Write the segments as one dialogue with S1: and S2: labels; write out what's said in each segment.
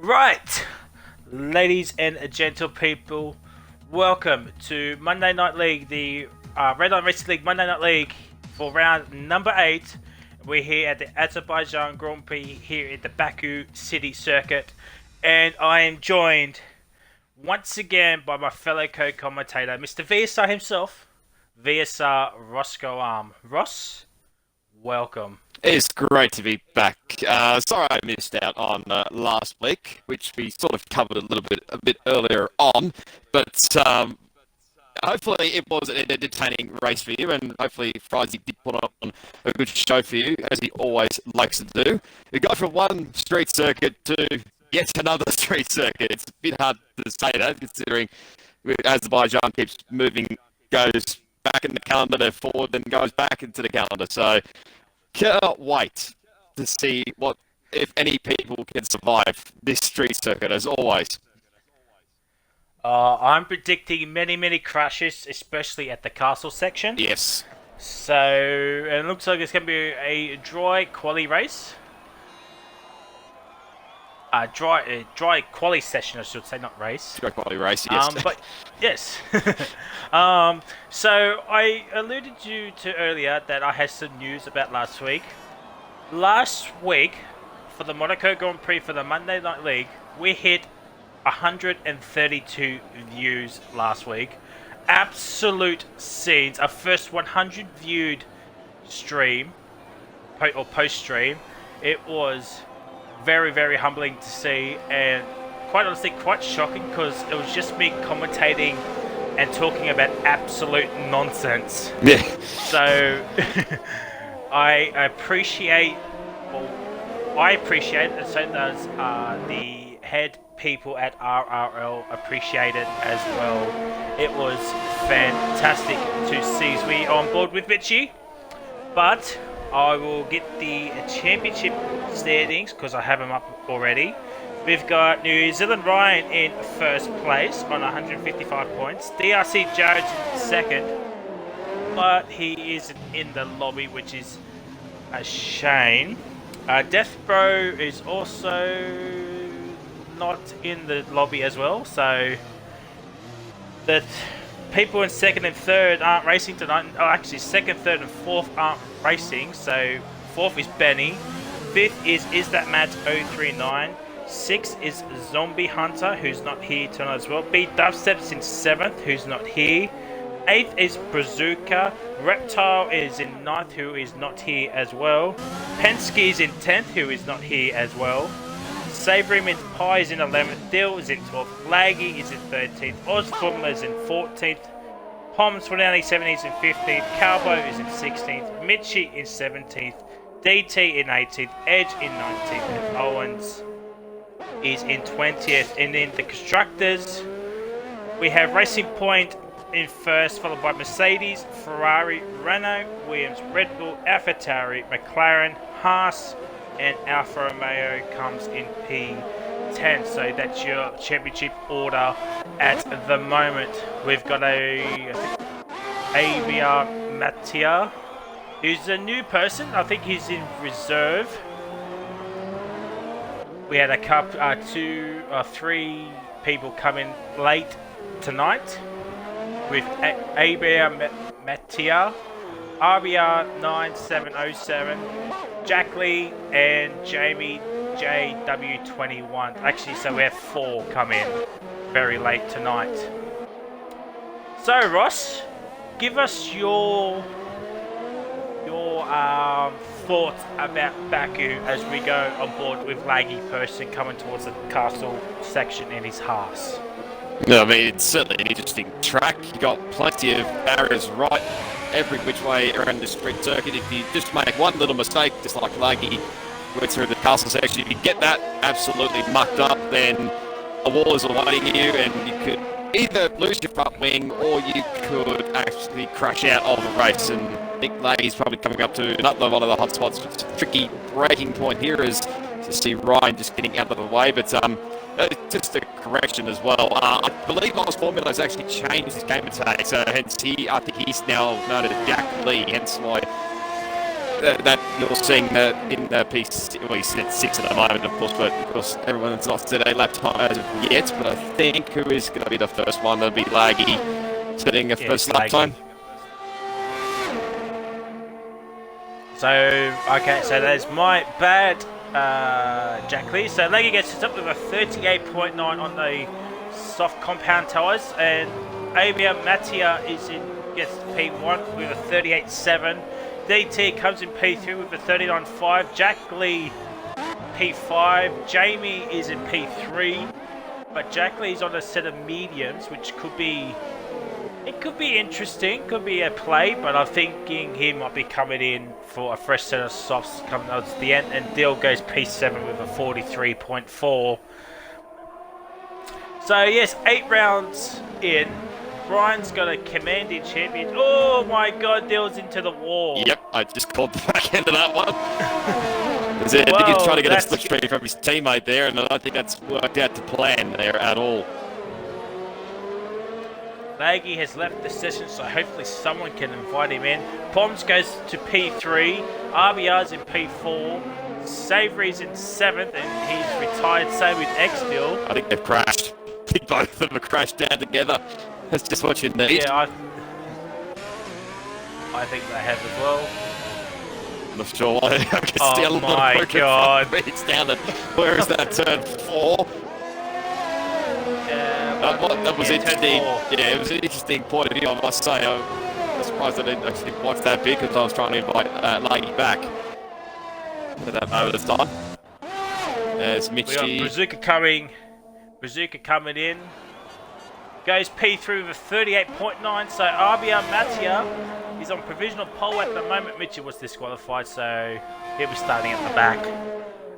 S1: Right, ladies and gentle people, welcome to Monday Night League, the Redline Racing League Monday Night League for round number 8. We're here at the Azerbaijan Grand Prix here at the Baku City Circuit, and I am joined once again by my fellow co-commentator, Mr. VSR himself, VSR Roscoe Arm. Ross, welcome.
S2: It's great to be back. Sorry I missed out on last week, which we sort of covered a bit earlier on, but hopefully it was an entertaining race for you, and hopefully Frizy did put on a good show for you, as he always likes to do. We go from one street circuit to yet another street circuit. It's a bit hard to say that, considering Azerbaijan keeps moving, goes back in the calendar, then forward, then goes back into the calendar. So cannot wait to see what, if any, people can survive this street circuit, as always.
S1: I'm predicting many crashes, especially at the castle section.
S2: Yes.
S1: So, it looks like it's going to be a dry quali race. Dry quali session, I should say, not race.
S2: Dry quali race, yes.
S1: But, yes. So, I alluded to earlier that I had some news about last week. Last week, for the Monaco Grand Prix for the Monday Night League, we hit 132 views last week. Absolute scenes. Our first 100 viewed stream, or post stream. It was very humbling to see, and quite honestly quite shocking, because it was just me commentating and talking about absolute nonsense.
S2: Yeah.
S1: So I appreciate, and so does the head people at RRL appreciate it as well. It was fantastic to see we on board with Mitchie, but I will get the championship standings because I have them up already. We've got New Zealand Ryan in first place on 155 points. DRC Jared's in second, but he isn't in the lobby, which is a shame. Death Bro is also not in the lobby as well, so the people in second and third aren't racing tonight. Oh, actually, second, third, and fourth aren't racing. So fourth is Benny, fifth is That Matt 039, sixth is Zombie Hunter, who's not here tonight as well. B Dubstep's in seventh, who's not here. Eighth is Brazuka. Reptile is in ninth, who is not here as well. Penske is in 10th, who is not here as well. Savory Mint Pie is in 11th, Dill is in 12th, Laggy is in 13th, Ozformula is in 14th, Poms 20 17th is in 15th, Calbo is in 16th, Mitchie in 17th, DT in 18th, Edge in 19th, and Owens is in 20th. And in the constructors, we have Racing Point in first, followed by Mercedes, Ferrari, Renault, Williams, Red Bull, AlphaTauri, McLaren, Haas, and Alfa Romeo comes in P10. So that's your championship order at the moment. We've got ABR Mattia, who's a new person. I think he's in reserve. We had three people come in late tonight with ABR Mattia, RBR 9707, Jack Lee, and Jamie JW21. Actually, so we have four come in very late tonight. So, Ross, give us your thoughts about Baku as we go on board with Laggy Person coming towards the castle section in his Haas.
S2: I mean, it's certainly an interesting track. You've got plenty of barriers right every which way around the street circuit. If you just make one little mistake, just like Laggy went through the castle section, if you get that absolutely mucked up, then a wall is awaiting you, and you could either lose your front wing or you could actually crash out of the race. And I think Laggy's probably coming up to another one of the hot spots. It's a tricky breaking point here is to see Ryan just getting out of the way, but just a correction as well. I believe Lost Formula has actually changed his game today, so hence I think he's now known as Jack Lee, hence why that you're seeing in the piece. Well, he's at 6 at the moment, of course, but of course everyone's not set a lap time as of yet. But I think who is going to be the first one? That'll be Laggy setting a first lap time.
S1: So, okay, so there's my bad, Jack Lee. So Laggy gets it up with a 38.9 on the soft compound tyres, and Avia Mattia gets P1 with a 38.7. DT comes in P3 with a 39.5. Jack Lee P5. Jamie is in P3, but Jack Lee's on a set of mediums, which could be interesting, could be a play, but I'm thinking he might be coming in for a fresh set of softs coming out to the end, and Dill goes P7 with a 43.4. So yes, 8 rounds in. Brian's got a commanding champion. Oh my god, Dill's into the wall.
S2: Yep, I just called the back end of that one. I think he's trying to get a slipstream from his teammate there, and I don't think that's worked out to plan there at all.
S1: Laggy has left the session, so hopefully someone can invite him in. Poms goes to P3. RBR's in P4. Savory's in 7th, and he's retired. Same with X-Dill.
S2: I think they've crashed. I think both of them have crashed down together. That's just what you need.
S1: Yeah, I think they have as well.
S2: I'm not sure why.
S1: Oh my god.
S2: It's down at, where is that, turn 4? That was interesting. Yeah, it was an interesting point of view, I must say. I'm surprised I didn't actually watch that bit because I was trying to invite Laggy back at that moment of time. There's Mitchie.
S1: We got Bazooka coming in. Goes P3 with a 38.9, so RBR Mattia is on provisional pole at the moment. Mitchell was disqualified, so he'll be starting at the back,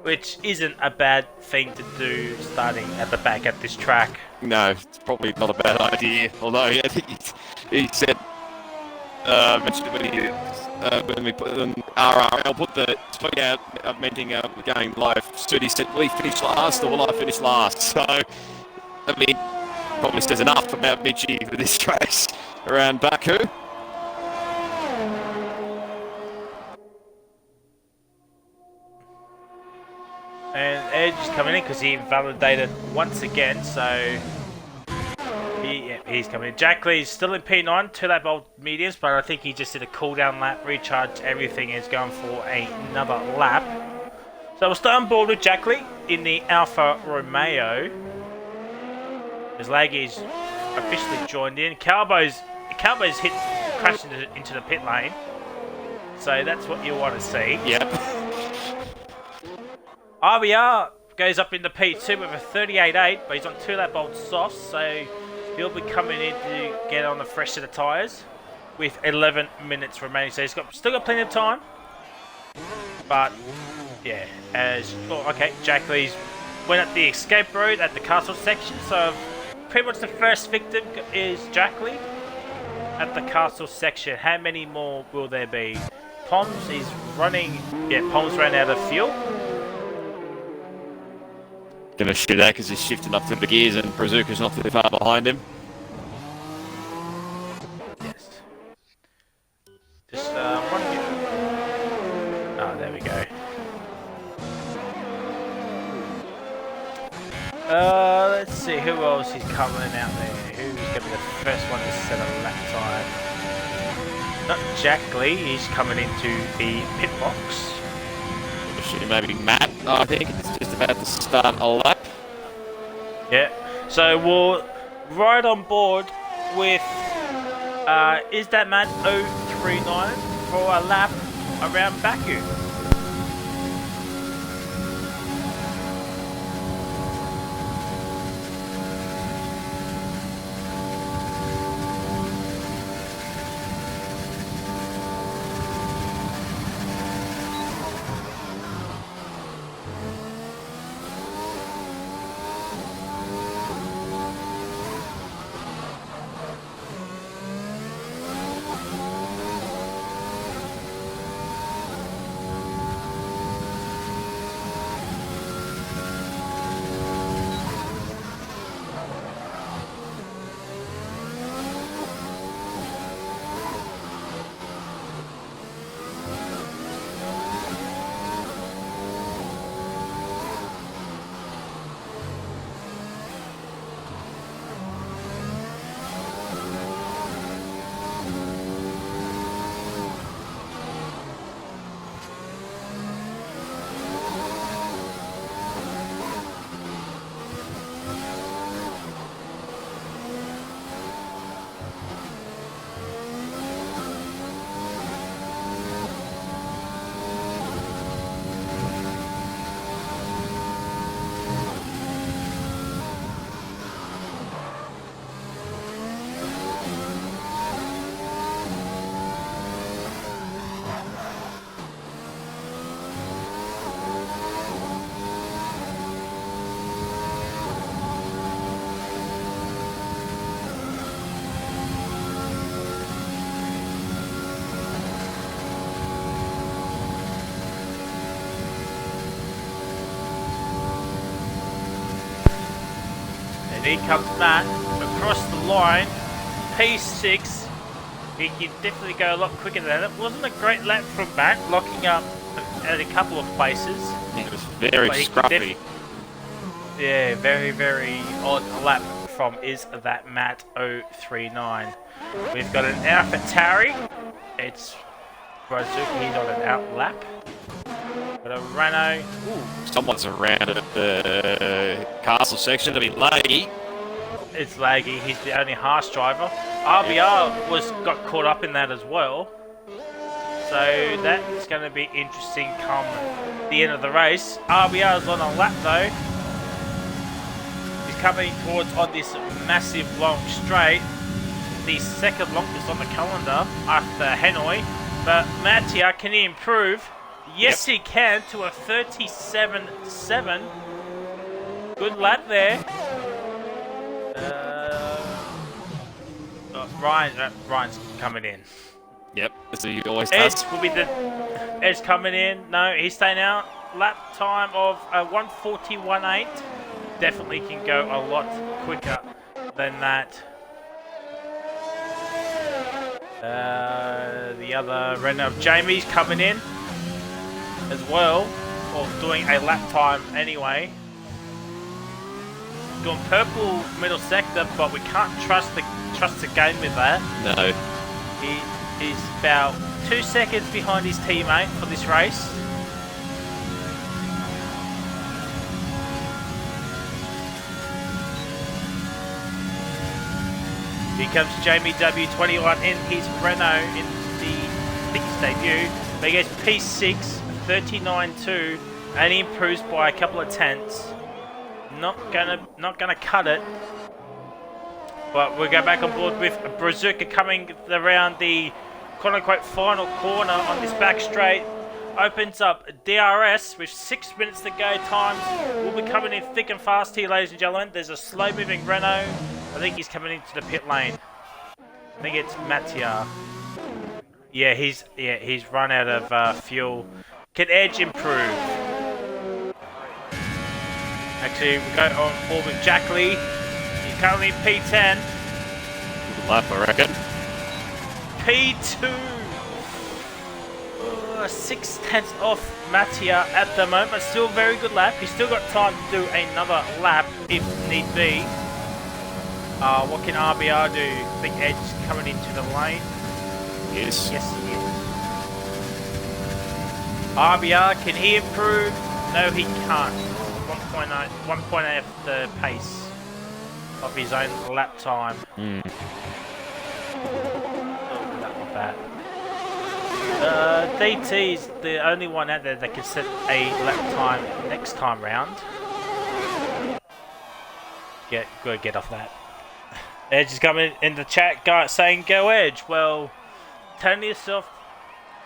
S1: which isn't a bad thing to do, starting at the back at this track.
S2: No, it's probably not a bad idea, although I think he said, mentioned when we put in RRL, put the tweet out, mentioning going live, Sudi said, will he finish last or will I finish last? So, I mean, probably says enough about Mitchie for this race around Baku.
S1: And Edge is coming in because he invalidated once again, so he's coming in. Jack Lee's still in P9, 2 lap old mediums, but I think he just did a cool down lap, recharged everything, and is going for another lap. So we'll stay on board with Jack Lee in the Alfa Romeo. As Laggy's officially joined in. Calbo's crashed into the pit lane. So that's what you want to see.
S2: Yep.
S1: RBR goes up into P2 with a 38.8, but he's on 2 lap old softs, so he'll be coming in to get on the fresh set of tyres with 11 minutes remaining. So he's still got plenty of time. But yeah, Jack Lee's went up the escape road at the castle section, so pretty much the first victim is Jack Lee at the castle section. How many more will there be? Poms is running. Yeah, Poms ran out of fuel.
S2: Gonna shoot that because he's shifting up through the gears and Brazuka's not too far behind him.
S1: Yes. Just one bit. Oh, there we go. Let's see who else is coming out there. Who's going to be the first one to set a lap time? Not Jack Lee, he's coming into the pit box.
S2: Maybe Matt, I think, it's just about to start a lap.
S1: Yeah, so we're right on board with, is that Matt 039 for a lap around Baku? Here comes Matt across the line. P6. He can definitely go a lot quicker than that. It wasn't a great lap from Matt, locking up at a couple of places.
S2: It was very scruffy.
S1: Yeah, very, very odd lap from is that Matt 039. We've got an AlphaTauri. It's Brazuki, he's on an out lap. Got a Renault. Ooh.
S2: Someone's around at the castle section. It'll be laggy.
S1: It's laggy. He's the only Haas driver. RBR got caught up in that as well. So that's going to be interesting come the end of the race. RBR's on a lap though. He's coming towards on this massive long straight. The second longest on the calendar after Hanoi. But Mattia, can he improve? Yes, he can to a 37.7. Good lap there. Ryan's coming in.
S2: Yep, as he always does.
S1: Ed's coming in. No, he's staying out. Lap time of 1:41.8. Definitely can go a lot quicker than that. The other Renault, Jamie's coming in as well, or doing a lap time anyway. Doing purple middle sector, but we can't trust the game with that.
S2: No.
S1: He's about 2 seconds behind his teammate for this race. Here comes Jamie W21 in his Renault in his debut. But he gets P6, 39.2, and he improves by a couple of tenths. Not gonna cut it. But we'll go back on board with Brazuka coming around the quote-unquote final corner on this back straight. Opens up DRS with 6 minutes to go. Times will be coming in thick and fast here, ladies and gentlemen. There's a slow-moving Renault. I think he's coming into the pit lane. I think it's Mattia. Yeah, he's run out of fuel. Can Edge improve? Actually, we go on board with Jack Lee. He's currently in P10.
S2: Good lap, I reckon.
S1: P2. 6 tenths off Mattia at the moment. Still a very good lap. He's still got time to do another lap if need be. What can RBR do? I think Edge is coming into the lane.
S2: Yes.
S1: Yes, he is. RBR, can he improve? No, he can't. 1.8 of the pace of his own lap time. Oh, that not bad. DT is the only one out there that can set a lap time next time round. Get off that. Edge is coming in the chat, guy saying go Edge. Well, telling yourself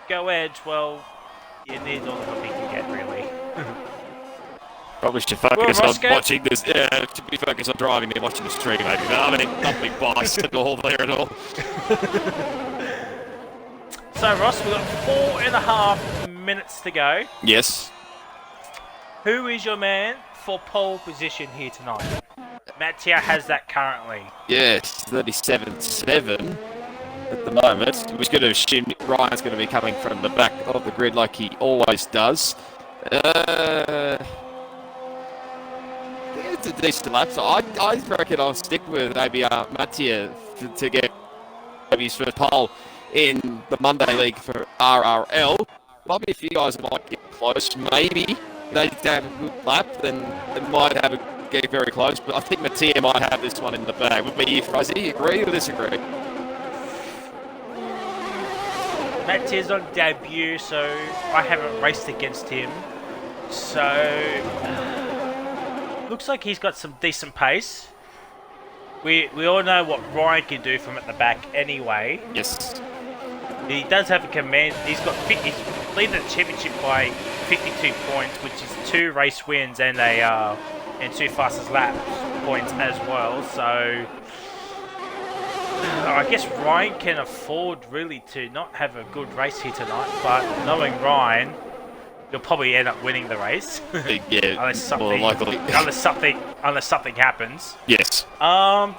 S1: go Edge. Well, you need all the help you can get, really.
S2: Probably should focus on watching this. Yeah, should be focused on driving and watching the stream, maybe. I mean, not big bicycle there at all.
S1: So, Ross, we've got 4.5 minutes to go.
S2: Yes.
S1: Who is your man for pole position here tonight? Mattia has that currently.
S2: Yes, 37.7 at the moment. We're going to assume Ryan's going to be coming from the back of the grid like he always does. It's a decent lap, so I reckon I'll stick with maybe Mattia to get maybe his first pole in the Monday League for RRL. Might be a few guys that might get close, maybe. They have a good lap, then they might get very close, but I think Mattia might have this one in the bag. Would be you, Fuzzy? Agree or disagree?
S1: Mattia's on debut, so I haven't raced against him. So, looks like he's got some decent pace. We all know what Ryan can do from at the back anyway.
S2: Yes.
S1: He does have a command. He's leading the championship by 52 points, which is 2 race wins and 2 fastest lap points as well. So I guess Ryan can afford really to not have a good race here tonight. But knowing Ryan, you'll probably end up winning the race.
S2: Yeah,
S1: unless
S2: more
S1: something,
S2: likely.
S1: unless something happens.
S2: Yes.
S1: I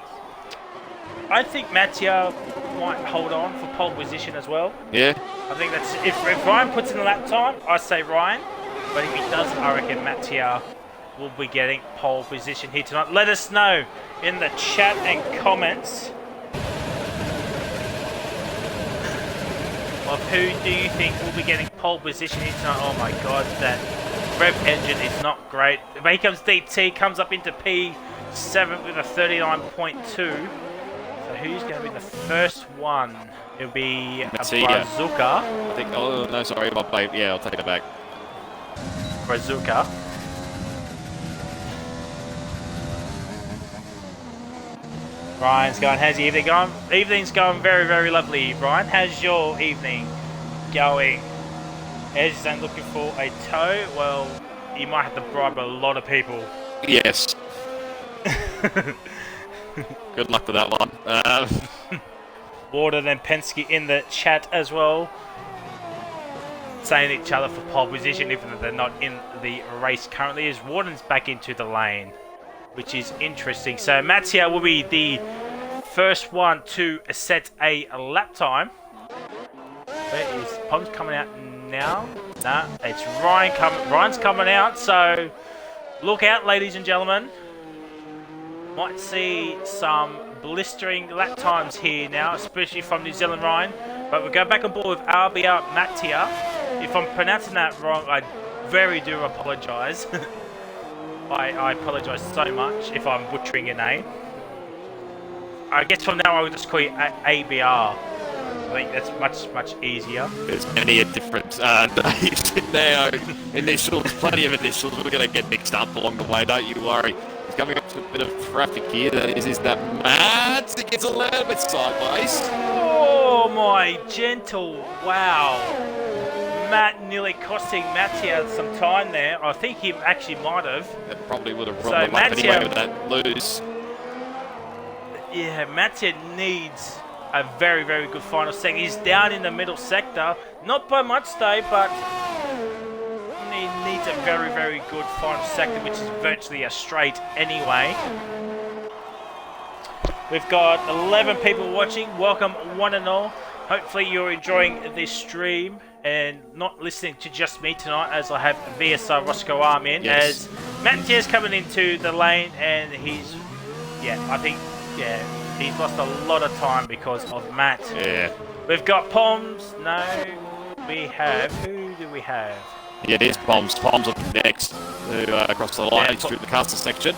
S1: think Mattia might hold on for pole position as well.
S2: Yeah.
S1: I think that's if Ryan puts in a lap time, I say Ryan. But if he does, I reckon Mattia will be getting pole position here tonight. Let us know in the chat and comments of who do you think will be getting pole position here tonight. Oh my god, that rev engine is not great. But here comes DT, comes up into P7 with a 39.2. So who's going to be the first one? It'll be a Brazuca.
S2: I think, oh no, sorry, yeah, I'll take it back.
S1: Brazuca. Ryan's going, how's your evening going? Evening's going very, very lovely. Ryan, how's your evening going? Edge ain't looking for a tow. Well, you might have to bribe a lot of people.
S2: Yes. Good luck with that one.
S1: Warden and Penske in the chat as well, saying each other for pole position, even though they're not in the race currently. As Warden's back into the lane, which is interesting. So Mattia will be the first one to set a lap time. Where is Pom's coming out now? Nah, it's Ryan Ryan's coming out, so look out, ladies and gentlemen. Might see some blistering lap times here now, especially from New Zealand Ryan. But we'll go back on board with RBR Mattia. If I'm pronouncing that wrong, I very do apologise. I apologise so much if I'm butchering your name. I guess from now on I'll just call you ABR. I think that's much easier.
S2: There's many different names in there. Initials, plenty of initials. We're going to get mixed up along the way, don't you worry. He's coming up to a bit of traffic here. Is that Matt? It gets a little bit sideways.
S1: Oh my gentle, wow. Matt nearly costing Mattia some time there. I think he actually might have.
S2: That probably would have run the lap anyway with that lose.
S1: Yeah, Mattia needs a very, very good final sector. He's down in the middle sector. Not by much though, but he needs a very, very good final sector, which is virtually a straight anyway. We've got 11 people watching. Welcome one and all. Hopefully you're enjoying this stream and not listening to just me tonight, as I have VSR Roscoe Arm in.
S2: Yes.
S1: As Mattia's coming into the lane, and he's, he's lost a lot of time because of Matt.
S2: Yeah.
S1: We've got Poms. No, we have. Who do we have?
S2: Yeah, it is Poms. Poms up next to cross the line through the castle section.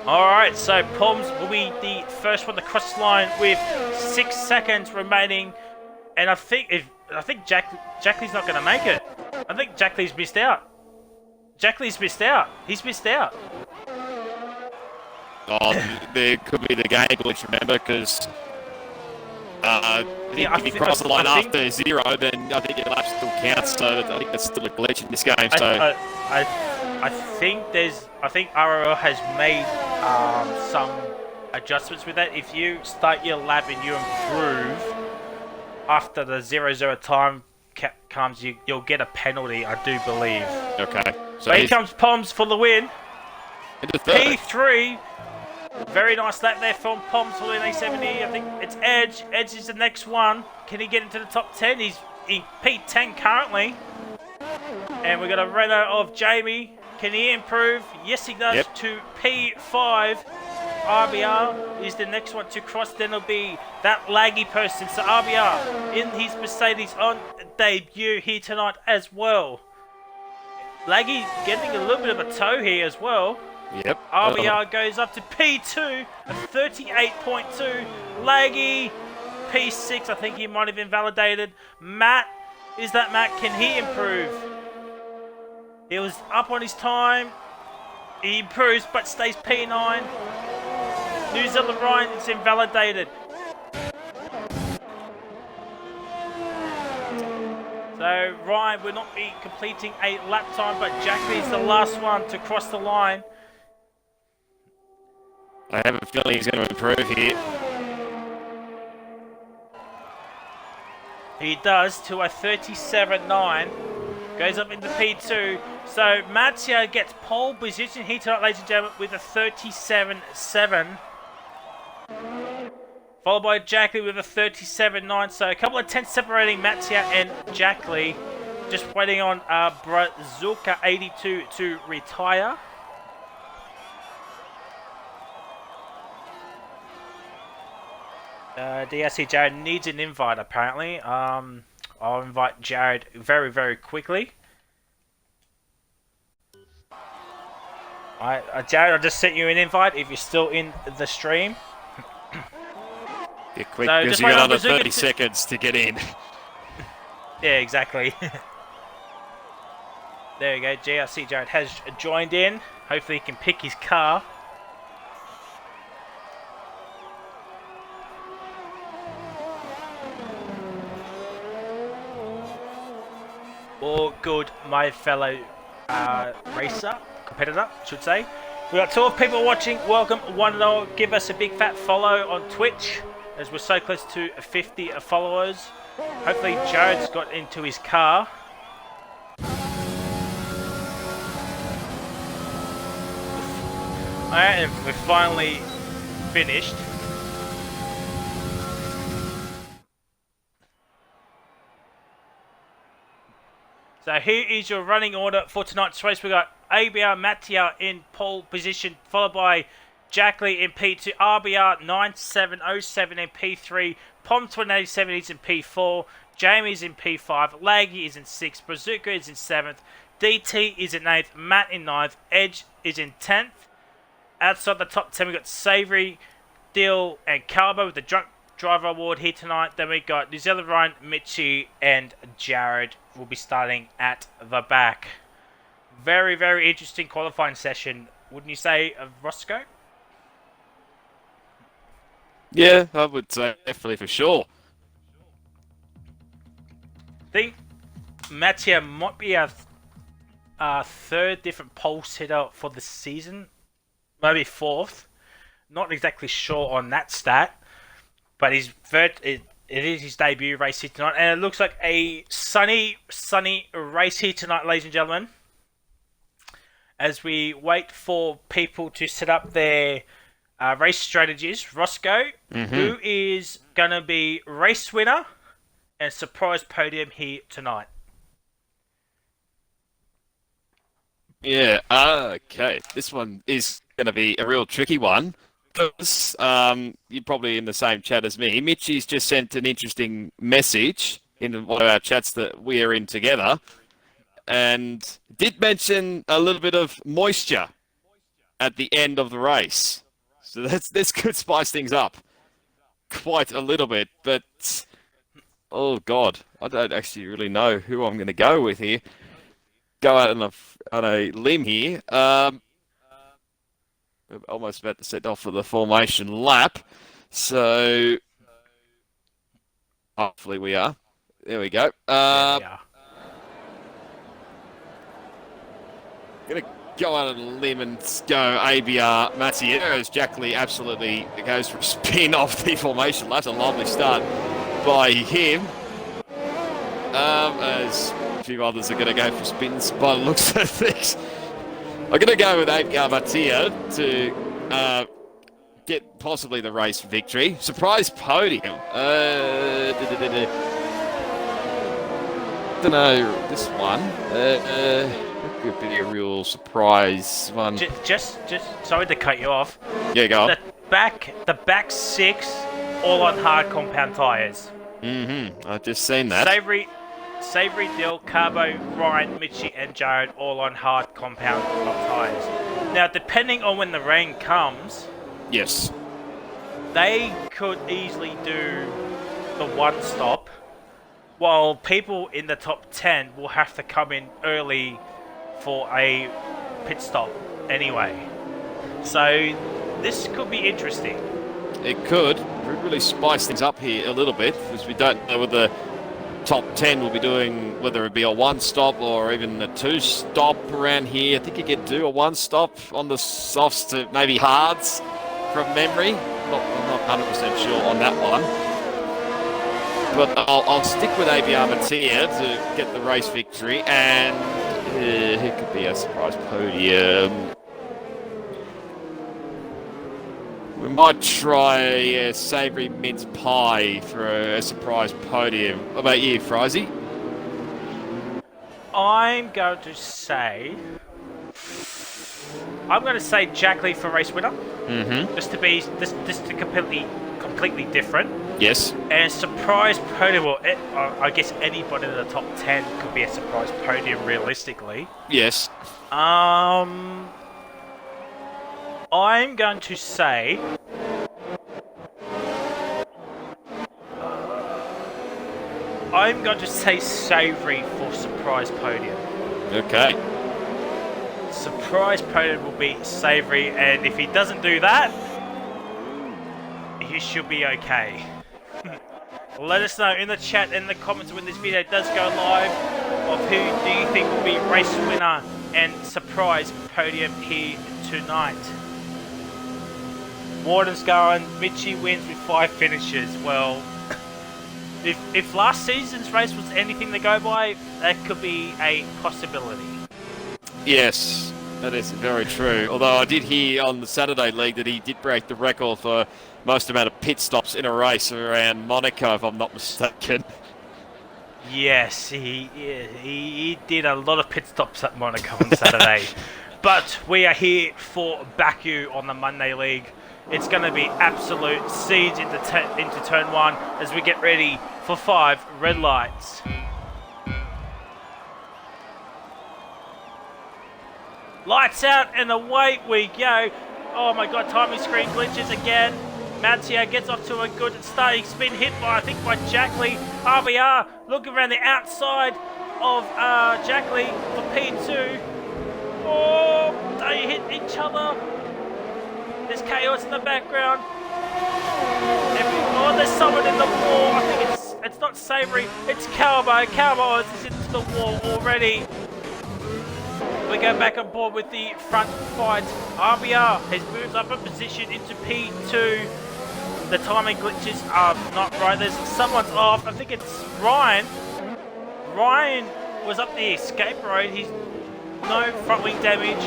S1: Alright, so Poms will be the first one to cross the line with 6 seconds remaining. And I think Jackley's not going to make it. I think Jackley's missed out. Jackley's missed out. He's missed out.
S2: Oh, there could be the game glitch, remember, because if you cross the line after 0, then I think your lap still counts. So I think that's still a glitch in this game. So
S1: I think RRL has made some adjustments with that. If you start your lap and you improve after the 0-0 time comes, you'll get a penalty, I do believe.
S2: Okay.
S1: So here comes Poms for the win. P3. Very nice lap there from Poms for the A70. I think it's Edge. Edge is the next one. Can he get into the top 10? He's in P10 currently. And we've got a Renault of Jamie. Can he improve? Yes, he does.
S2: Yep.
S1: To P5. RBR is the next one to cross. Then it'll be that laggy person. So RBR in his Mercedes on debut here tonight as well. Laggy getting a little bit of a tow here as well.
S2: Yep.
S1: RBR goes up to P2 at 38.2. Laggy P6. I think he might have invalidated. Matt, is that Matt? Can he improve? He was up on his time. He improves but stays P9. New Zealand Ryan is invalidated. So Ryan will not be completing a lap time, but Jackley is the last one to cross the line.
S2: I have a feeling he's going to improve here.
S1: He does to a 37.9. Goes up into P2. So Mattia gets pole position here tonight, ladies and gentlemen, with a 37.7. Followed by Jackley with a 37.9. So a couple of tenths separating Mattia and Jackley. Just waiting on Brazuka 82 to retire. DRC Jared needs an invite apparently. I'll invite Jared very, very quickly. Jared, I'll just sent you an invite if you're still in the stream.
S2: Get quick, because you got another 30 seconds to get in.
S1: Yeah, exactly. There you go. GRC Jared has joined in. Hopefully he can pick his car. All good, my fellow competitor, should say. We've got 12 people watching. Welcome, one and all. Give us a big fat follow on Twitch, as we're so close to 50 followers. Hopefully Jared's got into his car. Alright, and we're finally finished. So here is your running order for tonight's race. We've got ABR Mattia in pole position, followed by Jackley in P2, RBR 9707 in P3, Pom 2087 is in P4, Jamie's in P5, Laggy is in 6th, Brazuka is in 7th, DT is in 8th, Matt in 9th, Edge is in 10th. Outside the top 10, we've got Savory, Dill, and Carbo with the Drunk Driver Award here tonight. Then we got New Zealand Ryan, Mitchie, and Jared will be starting at the back. Very, very interesting qualifying session, wouldn't you say, Roscoe?
S2: Yeah, I would say definitely for sure.
S1: I think Mattia might be our third different pole sitter for the season. Maybe fourth. Not exactly sure on that stat. But it is his debut race here tonight. And it looks like a sunny race here tonight, ladies and gentlemen. As we wait for people to set up their race strategies. Roscoe, who is going to be race winner and surprise podium here tonight?
S2: Yeah, okay. This one is going to be a real tricky one. Because you're probably in the same chat as me. Mitchie's just sent an interesting message in one of our chats that we are in together, and did mention a little bit of moisture at the end of the race. So this could spice things up quite a little bit. But oh god, I don't actually really know who I'm going to go with here. Go out on a limb here. We're almost about to set off for the formation lap. So, hopefully we are. There we go.
S1: There we are.
S2: Going to go out on a limb and go ABR Mattia as Jackley absolutely goes for a spin off the formation lap. A lovely start by him. As a few others are going to go for spins by the looks of things. I'm going to go with ABR Mattia to get possibly the race victory. Surprise podium. Don't know this one. It could be a real surprise one.
S1: Just sorry to cut you off.
S2: Yeah, go on.
S1: The back six, all on hard compound tyres.
S2: I've just seen that.
S1: Savory, Dill, Carbo, Ryan, Mitchie, and Jared all on hard compound tyres. Now, depending on when the rain comes,
S2: yes,
S1: they could easily do the one stop, while people in the top 10 will have to come in early for a pit stop anyway. So, this could be interesting.
S2: It could really spice things up here a little bit, because we don't know whether top 10 will be doing, whether it be a one stop or even a two stop around here. I think you could do a one stop on the softs to maybe hards from memory. I'm not 100% sure on that one. but I'll stick with ABR Matia to get the race victory, and who could be a surprise podium? We might try a savoury mince pie for a surprise podium. What about you, Frizy?
S1: I'm going to say Jack Lee for race winner.
S2: Mm-hmm.
S1: Just to completely different.
S2: Yes.
S1: And surprise podium. Well, I guess anybody in the top 10 could be a surprise podium realistically.
S2: Yes.
S1: I'm going to say Savoury for surprise podium.
S2: Okay.
S1: Surprise podium will be Savoury, and if he doesn't do that, he should be okay. Let us know in the chat and in the comments when this video does go live of who do you think will be race winner and surprise podium here tonight. Warden's going, Mitchie wins with 5 finishes. Well, if last season's race was anything to go by, that could be a possibility.
S2: Yes, that is very true. Although I did hear on the Saturday League that he did break the record for most amount of pit stops in a race around Monaco, if I'm not mistaken.
S1: Yes, he did a lot of pit stops at Monaco on Saturday. But we are here for Baku on the Monday League. It's going to be absolute siege into turn 1 as we get ready for 5 red lights. Lights out and away we go. Oh my god, timing screen glitches again. Mancia gets off to a good start. He's been hit by, I think, by Jack Lee. RBR looking around the outside of Jack Lee for P2. Oh, they hit each other. There's chaos in the background. Oh, there's someone in the wall. I think it's not Savoury. It's Calbo. Calbo is into the wall already. We go back on board with the front fight. RBR has moved up a position into P2. The timing glitches are not right. Someone's off. I think it's Ryan. Ryan was up the escape road. He's no front wing damage.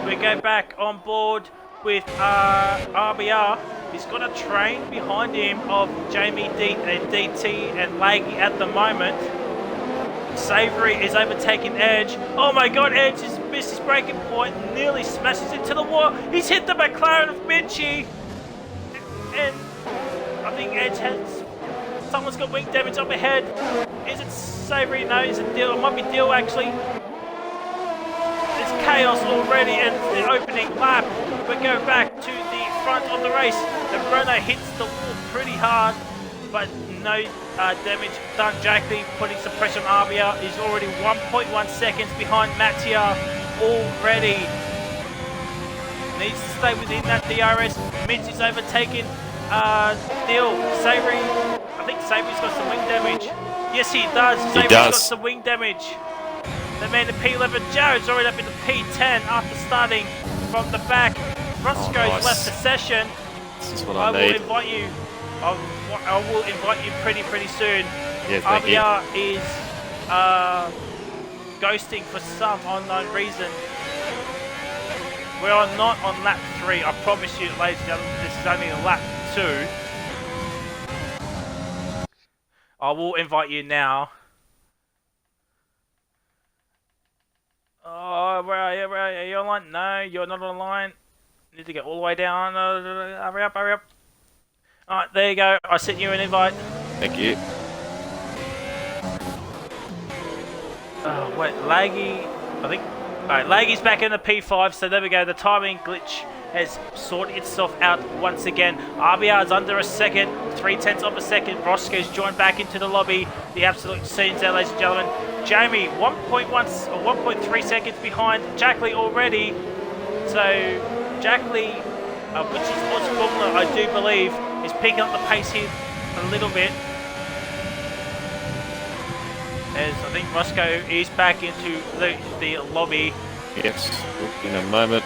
S1: We go back on board with RBR. He's got a train behind him of Jamie and DT and Laggy at the moment. Savoury is overtaking Edge. Oh my god, Edge has missed his breaking point, nearly smashes into the wall. He's hit the McLaren of Mitchie. And I think Edge has... Someone's got wing damage up ahead. Is it Savoury? No, is it Dill? It might be Dill actually. It's chaos already and the opening lap. We go back to the front of the race. The Renault hits the wall pretty hard, but no damage done. Jack Lee putting some pressure on RBR. He's already 1.1 seconds behind Mattia already. Needs to stay within that DRS. Mitch is overtaken. Dill, Savoury. I think Savoury's got some wing damage. Yes, he does. Savoury's got some wing damage. The man in P11, Jared's already up into P10 after starting from the back. Roscoe's left the session.
S2: This is what I need.
S1: Will invite you. I will invite you pretty soon.
S2: Yeah,
S1: RBR is ghosting for some unknown reason. We are not on lap 3. I promise you, ladies and gentlemen, this is only lap 2. I will invite you now. Oh, where are you? Are you online? No, you're not online. Need to get all the way down. Hurry up. Alright, there you go. I sent you an invite.
S2: Thank you.
S1: Oh, wait, Laggy. I think. Alright, Laggy's back in the P5, so there we go. The timing glitch has sorted itself out once again. RBR's under a second, 0.3 of a second. Roscoe's joined back into the lobby. The absolute scenes there, ladies and gentlemen. Jamie, 1.1 or 1.3 seconds behind Jack Lee already. So, Jack Lee, which is Oz Formula, I do believe, is picking up the pace here a little bit. As I think Roscoe is back into the lobby.
S2: Yes, in a moment.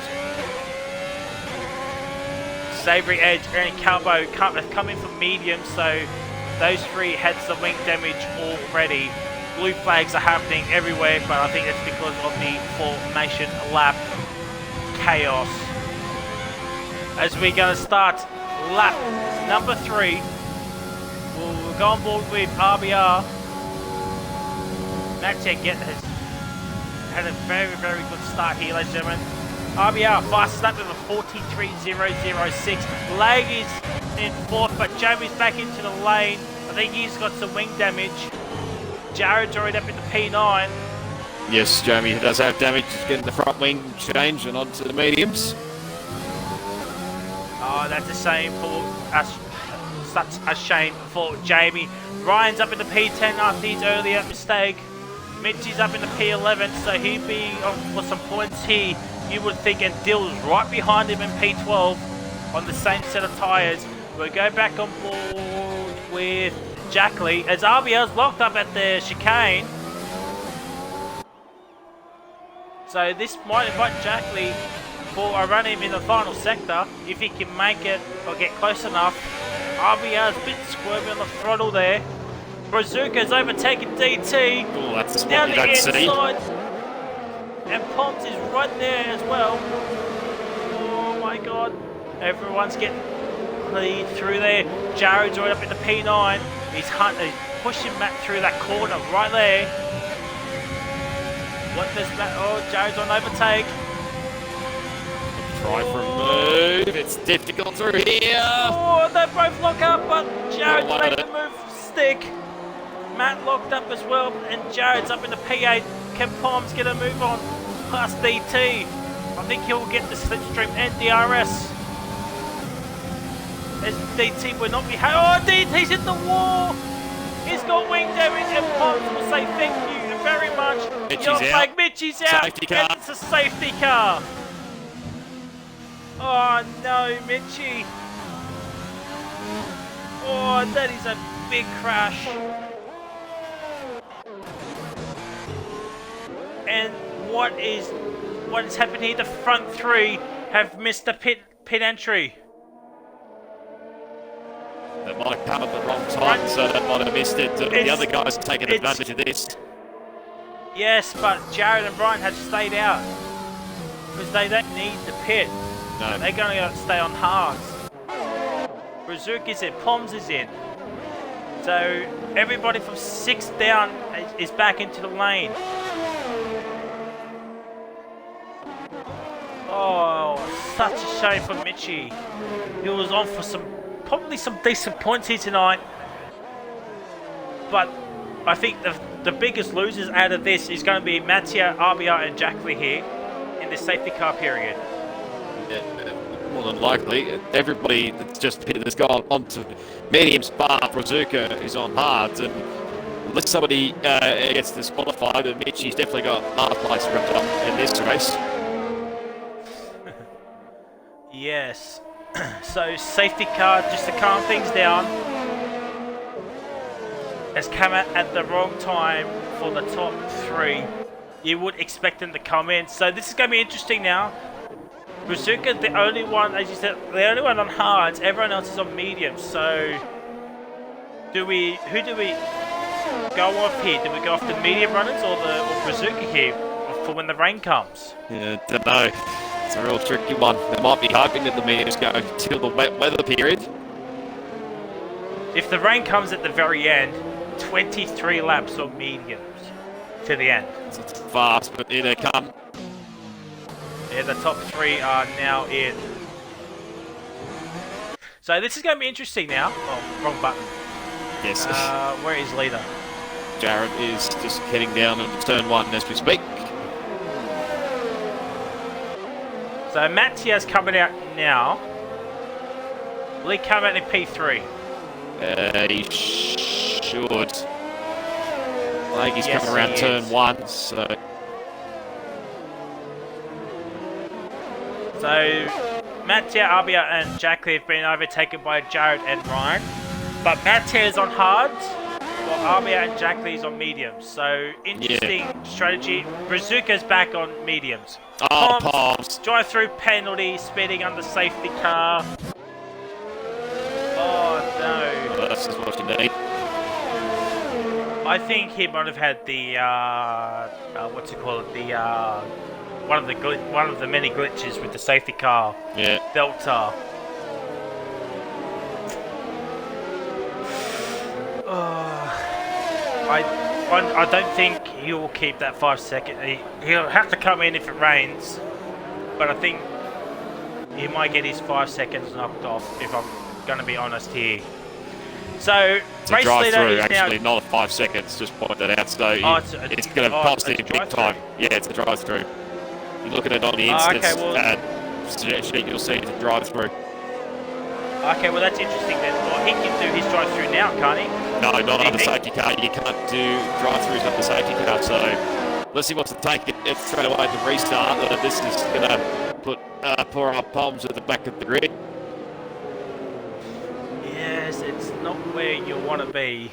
S1: Savoury, Edge, and Calbo come in for medium, so Those three had some wing damage already. Blue flags are happening everywhere, but I think it's because of the formation lap chaos. As we're going to start lap number 3, we'll go on board with RBR. Mattia has had a very, very good start here, ladies and gentlemen. RBR fastest lap with a 43.006. Lag is in 4th, but Jamie's back into the lane. I think he's got some wing damage. Jared's already up in the P9.
S2: Yes, Jamie does have damage. He's getting the front wing change and onto the mediums.
S1: Oh, that's a shame for us. Such a shame for Jamie. Ryan's up in the P10 after his earlier mistake. Mitchie's up in the P11, so he'd be on for some points here, you would think, and Dill's right behind him in P12 on the same set of tyres. We'll go back on board with Jackley as RBL's locked up at the chicane. So this might invite Jackley for a run in the final sector if he can make it or get close enough. RBL's a bit squirmy on the throttle there. Brazuca's overtaken DT.
S2: Oh, that's
S1: down
S2: what
S1: the
S2: you don't
S1: inside.
S2: see.
S1: And Ponce is right there as well. Oh my god. Everyone's getting lead through there. Jared's right up in the P9. He's pushing Matt through that corner right there. What does Matt? Oh, Jared's on overtake.
S2: Try for a move. It's difficult through here.
S1: Oh, they both lock up, but Jared's making the move stick. Matt locked up as well, and Jared's up in the P8. Can Palms get a move on past DT? I think he'll get the slipstream and DRS. As DT will not be. Oh, DT's hit the wall. He's got wing damage, and Palms will say thank you very much.
S2: Mitchie's
S1: out. Mitchie's out.
S2: Safety car.
S1: And it's a safety car. Oh no, Mitchie. Oh, that is a big crash. And what is happened here? The front three have missed the pit entry.
S2: They might have come at the wrong time, so they might have missed it. The other guys have taken advantage of this.
S1: Yes, but Jared and Brian have stayed out because they don't need the pit.
S2: No.
S1: They're going to stay on hards. Brazuca's in, Poms is in. So everybody from 6 down is back into the lane. Oh, such a shame for Mitchie. He was on for probably some decent points here tonight. But I think the biggest losers out of this is going to be Mattia, RBR and Jackley here in the safety car period.
S2: Yeah, more than likely, everybody that's gone onto mediums bar Brazuca is on hards, and unless somebody gets disqualified, then Mitchie's definitely got half place wrapped up in this race.
S1: Yes. So safety car, just to calm things down, has come out at the wrong time for the top 3. You would expect them to come in. So this is going to be interesting now. Brazuca's the only one, as you said, the only one on hards. Everyone else is on mediums. So who do we go off here? Do we go off the medium runners or Brazuca here for when the rain comes?
S2: Yeah, don't know. It's a real tricky one. They might be hoping that the mediums go till the wet weather period.
S1: If the rain comes at the very end, 23 laps on mediums to the end.
S2: It's fast, but here they come.
S1: Yeah, the top 3 are now in. So this is going to be interesting now. Oh, wrong button.
S2: Yes.
S1: Where is leader?
S2: Jared is just heading down into turn 1 as we speak.
S1: So Mattia's coming out now. Will he come out in P3?
S2: He should. I think he's
S1: Yes,
S2: coming around
S1: he
S2: turn
S1: is.
S2: 1, so...
S1: So Mattia, Arbia and Jackley have been overtaken by Jared and Ryan. But Mattia is on hards, while Arbia and Jackley is on mediums. So interesting strategy. Brazuca's back on mediums.
S2: Oh, Palms.
S1: Drive through penalty, speeding under safety car. Oh no.
S2: Well, that's just what you need.
S1: I think he might have had the what's it called? The one of the many glitches with the safety car.
S2: Yeah.
S1: Delta. I don't think he will keep that 5 second. He'll have to come in if it rains, but I think he might get his 5 seconds knocked off. If I'm going to be honest here. So
S2: It's a
S1: race leader
S2: drive-through,
S1: is
S2: actually,
S1: now.
S2: not a 5 seconds. Just point that out. So it's going to cost him big time. Yeah, it's a drive-through. You look at it on the instance sheet, you'll see it's a drive-through.
S1: Okay, well that's interesting then. Well, he can do his drive-through now, can't he?
S2: No, not on the safety car. You can't do drive-throughs on the safety car. So unless he wants to take it straight away to restart, this is going to put poor old Palms at the back of the grid.
S1: Yes, it's not where you want to be.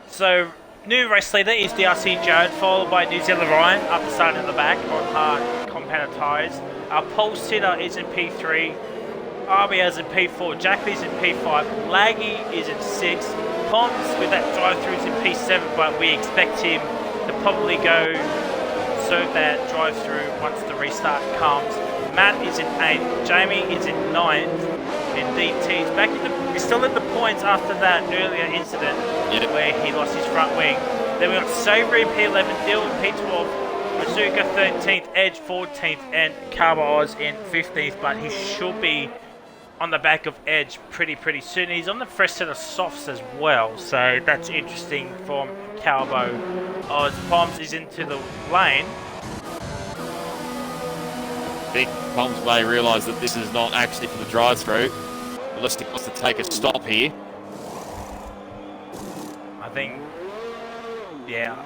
S1: So, new race leader is DRC Jared, followed by New Zealand Ryan, up the start in the back on hard Commentators tyres. Our pole sitter is in P3, RB is in P4, Jackley's in P5, Laggy is in 6, Pons with that drive-through is in P7, but we expect him to probably go serve that drive-through once the restart comes. Matt is in 8th, Jamie is in 9th, and DT's back in the, he's still in the points after that earlier incident where he lost his front wing. Then we got Savory in P11, Dylan in P12, Mazuka 13th, Edge 14th, and Carver Oz in 15th, but he should be on the back of Edge pretty soon. He's on the fresh set of softs as well, so that's interesting from Calvo. Oz Palms is into the lane.
S2: I think Palms may realise that this is not actually for the drive-through, unless he wants to take a stop here.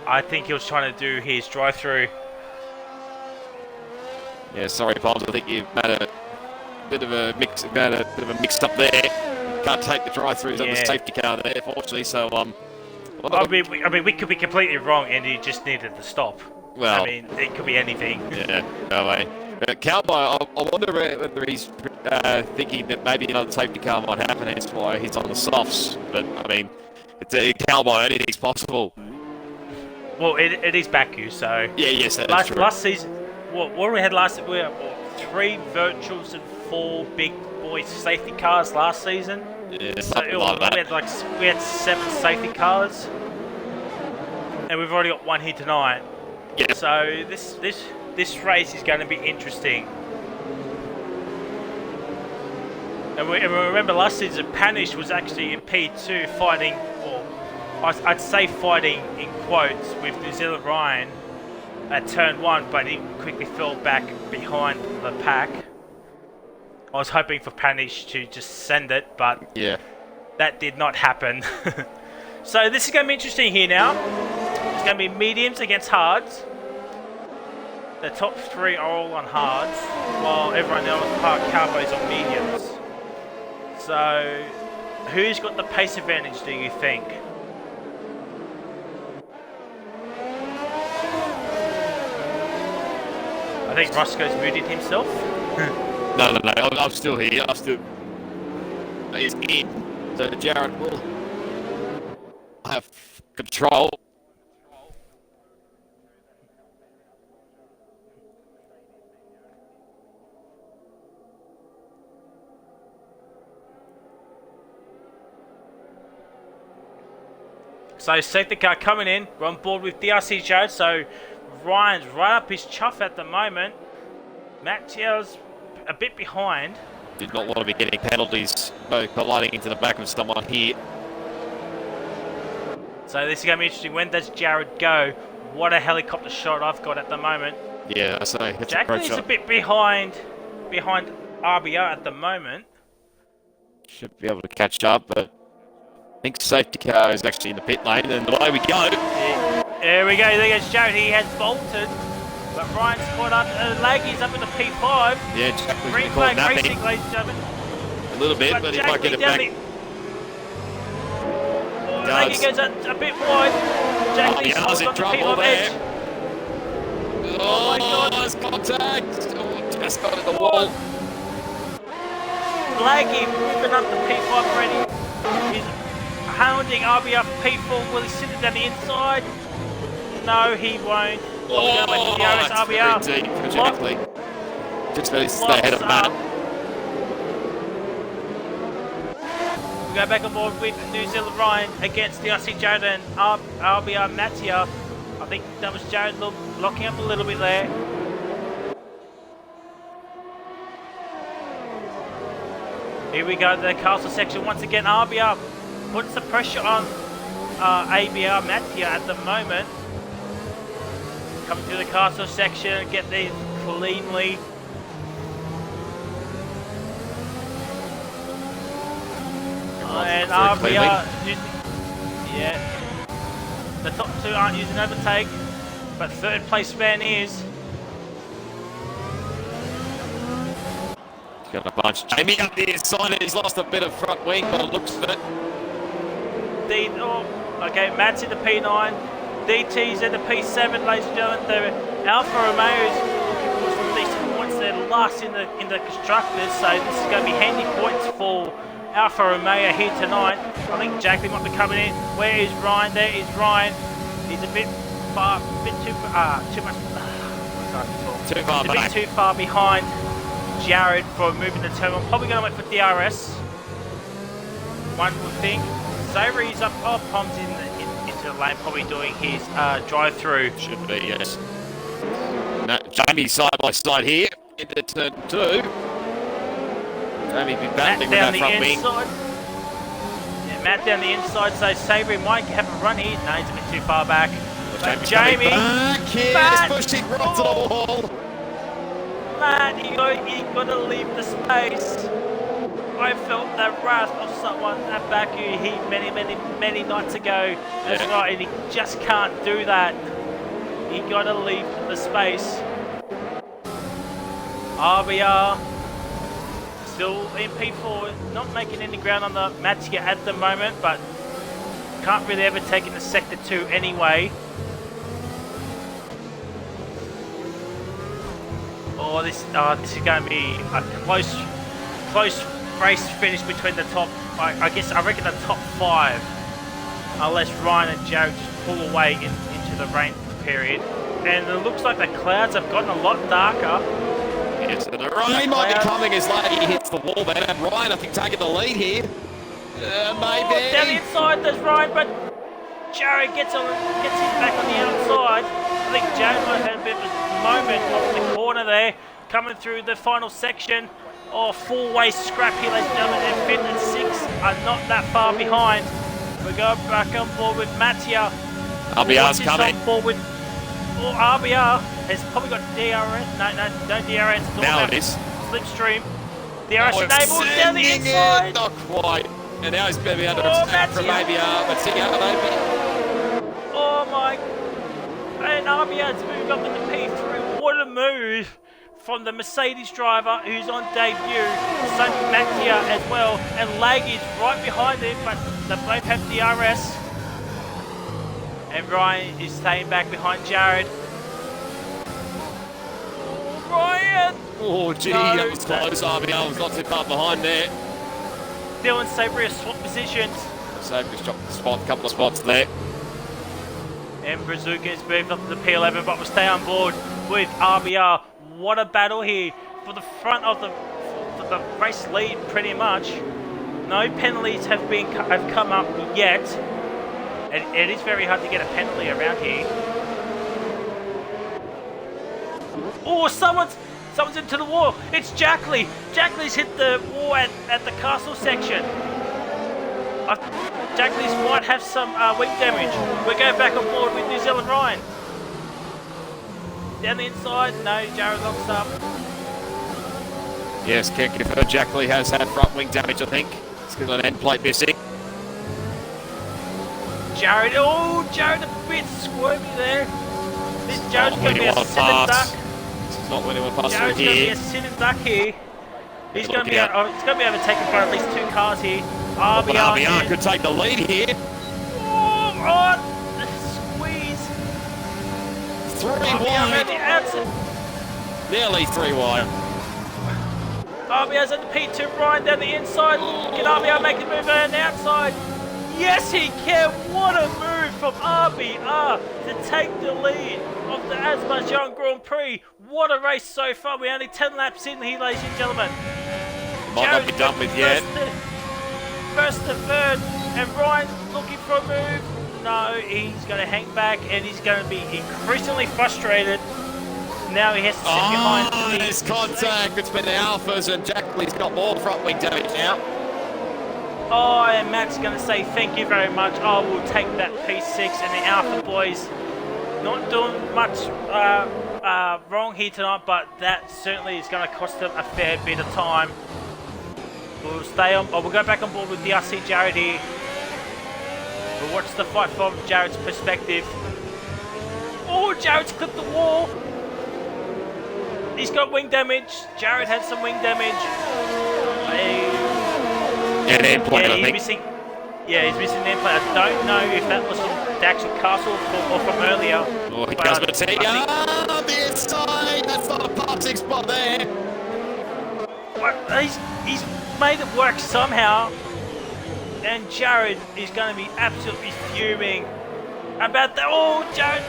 S1: I think he was trying to do his drive-through.
S2: Yeah, sorry, Palms. I think you've made a bit of a mix-up there. Can't take the drive-throughs on the safety car there, fortunately. So,
S1: I mean, we could be completely wrong, and he just needed to stop.
S2: Well,
S1: I mean, it could be anything.
S2: Yeah, no way. Cowboy, I wonder whether he's thinking that maybe another safety car might happen. That's why he's on the softs. But I mean, it's a Cowboy. Anything's possible.
S1: Well, it is Baku, so
S2: yeah, yes, that's true.
S1: Last season, what we had last, we had 3 virtuals and 4 big boy safety cars last season.
S2: Yeah,
S1: so
S2: like that.
S1: We had 7 safety cars, and we've already got 1 here tonight.
S2: Yeah.
S1: So this race is going to be interesting. And we remember last season, Panish was actually in P2 fighting, or I'd say fighting in quotes, with New Zealand Ryan at turn 1, but he quickly fell back behind the pack. I was hoping for Panish to just send it, but that did not happen. So this is going to be interesting here now. It's going to be mediums against hards. The top 3 are all on hards, while everyone else, Cowboys, on mediums. So, who's got the pace advantage, do you think? I think Roscoe's muted himself.
S2: No, I'm still here. He's in. So Jared will have control.
S1: So safety car coming in. We're on board with DRC Jared. So Ryan's right up his chuff at the moment. Matthias a bit behind.
S2: Did not want to be getting penalties, colliding into the back of someone here.
S1: So this is going to be interesting. When does Jared go? What a helicopter shot I've got at the moment.
S2: Yeah, I say it's
S1: Jack
S2: a great
S1: is
S2: shot.
S1: a bit behind RBO at the moment.
S2: Should be able to catch up, but I think safety car is actually in the pit lane, and away we go.
S1: There we go. There goes Jared. He has bolted, but Ryan's caught up. Laggy's up in the P5.
S2: Yeah, Jack was
S1: Green
S2: called
S1: flag
S2: napping
S1: racing, ladies and gentlemen.
S2: a little bit, but he might get it back.
S1: Laggy goes a bit wide. Jackley's
S2: in
S1: got the
S2: trouble
S1: P5
S2: there.
S1: edge.
S2: Oh
S1: my God.
S2: Nice contact. Oh, just got at the wall.
S1: Laggy moving up the P5 already. He's hounding RBR for P4. Will he sit it down the inside? No, he won't.
S2: Oh,
S1: DRS
S2: that's
S1: RBR.
S2: very deep, exactly. Just let it stay ahead of Matt.
S1: We go back on board with New Zealand Ryan against the RC Jared and RBR Mattia. I think that was Jared locking up a little bit there. Here we go to the castle section once again. RBR puts the pressure on ABR Mattia at the moment. Coming through the castle section, get these cleanly. And RBR using, yeah. The top two aren't using overtake, but third place Van is.
S2: He's got a bunch. Jamie up the inside, he's lost a bit of front wing, but it looks of it.
S1: Okay, Matt's in the P9, DT's in the P7, ladies and gentlemen. The Alfa Romeo's looking for some decent points. They're last in the constructors, so this is going to be handy points for Alfa Romeo here tonight. I think Jackley might be coming in. Where is Ryan? There is Ryan. He's a bit far, too far behind Jared for moving the terminal. Probably going to wait for DRS. One would think. Savory's up. Oh, Pom's into the lane, probably doing his drive-through.
S2: Should be, yes. Jamie side by side here into turn 2. Jamie be battling with that front wing.
S1: Yeah, Matt down the inside, so Savory might have a run here. No, he's a bit too far back. But Jamie,
S2: Matt, pushing right to the wall.
S1: Matt, you got to leave the space. I felt that wrath of someone at Baku many nights ago. That's right, and he just can't do that. He got to leave the space. RBR still in P4, not making any ground on the Mattia at the moment, but can't really ever take into Sector 2 anyway. Oh, this is going to be a close race finish between the top. I reckon the top 5, unless Ryan and Jared just pull away into the rain period. And it looks like the clouds have gotten a lot darker.
S2: Yes, the rain might be coming as Lady hits the wall there, and Ryan, I think, taking the lead here. Maybe.
S1: Down the inside, there's Ryan, but Jared gets him back on the outside. I think Jared might have had a bit of a moment off the corner there, coming through the final section. Oh, four-way scrap here, ladies and gentlemen, and 5th and 6th are not that far behind. We go back on board with Mattia.
S2: RBR's coming.
S1: On board with RBR has probably got DRS. No DRS.
S2: Now it is.
S1: Slipstream. DRS enabled down the inside.
S2: Not quite. And now he's going to be under attack from ABR. Mattia.
S1: Oh my. And RBR's moved up in the P3. What a move from the Mercedes driver who's on debut. Sonny Mattia as well. And Lag is right behind him, but they both have DRS. And Ryan is staying back behind Jared. Oh, Ryan!
S2: Oh, gee, that was close. RBR was not too far behind there.
S1: Dylan Savory has swapped positions.
S2: Savory's dropped the spot, a couple of spots there.
S1: And Brazuca has moved up to the P11, but will stay on board with RBR. What a battle here for the front of the race lead, pretty much. No penalties have come up yet. And it is very hard to get a penalty around here. Oh, someone's into the wall. It's Jackley. Jackley's hit the wall at the castle section. Jackley's might have some wing damage. We're going back on board with New Zealand Ryan. Down the inside, no, Jared locks up.
S2: Yes, can confirm Jackley has had front wing damage, I think. He's got an end plate missing.
S1: Jared a bit squirmy there. This Jared's going to be a sit and duck.
S2: This is not when he will pass
S1: Jared's
S2: through
S1: going to be
S2: here.
S1: a sit and duck here. He's going to be overtaken by at least 2 cars here. RBR
S2: could take the lead here.
S1: Oh, right. The squeeze.
S2: 3 wide. Nearly 3 wide.
S1: RBR's at the P2, Ryan down the inside. Can RBR make the move on the outside? Yes, he can. What a move from RBR to take the lead of the Azerbaijan Grand Prix. What a race so far. We're only 10 laps in here, ladies and gentlemen.
S2: Might not be done with yet.
S1: First to third, and Ryan looking for a move. No, he's going to hang back, and he's going to be increasingly frustrated. Now he has to sit behind.
S2: Oh, there's contact between the Alphas, and Jackley's got more front wing damage now.
S1: Oh, and Matt's going to say thank you very much. I will take that P6, and the Alpha boys not doing much wrong here tonight, but that certainly is going to cost them a fair bit of time. We'll stay on. We'll go back on board with DRC Jared here. We'll watch the fight from Jared's perspective. Oh, Jared's clipped the wall. He's got wing damage. Jared had some wing damage.
S2: And then play, I think.
S1: Missing. Yeah, he's missing the end play. I don't know if that was from the actual castle or from earlier.
S2: Oh, he does take the inside. That's not a passing spot there.
S1: He's made it work somehow, and Jared is going to be absolutely fuming about that. Oh, Jared,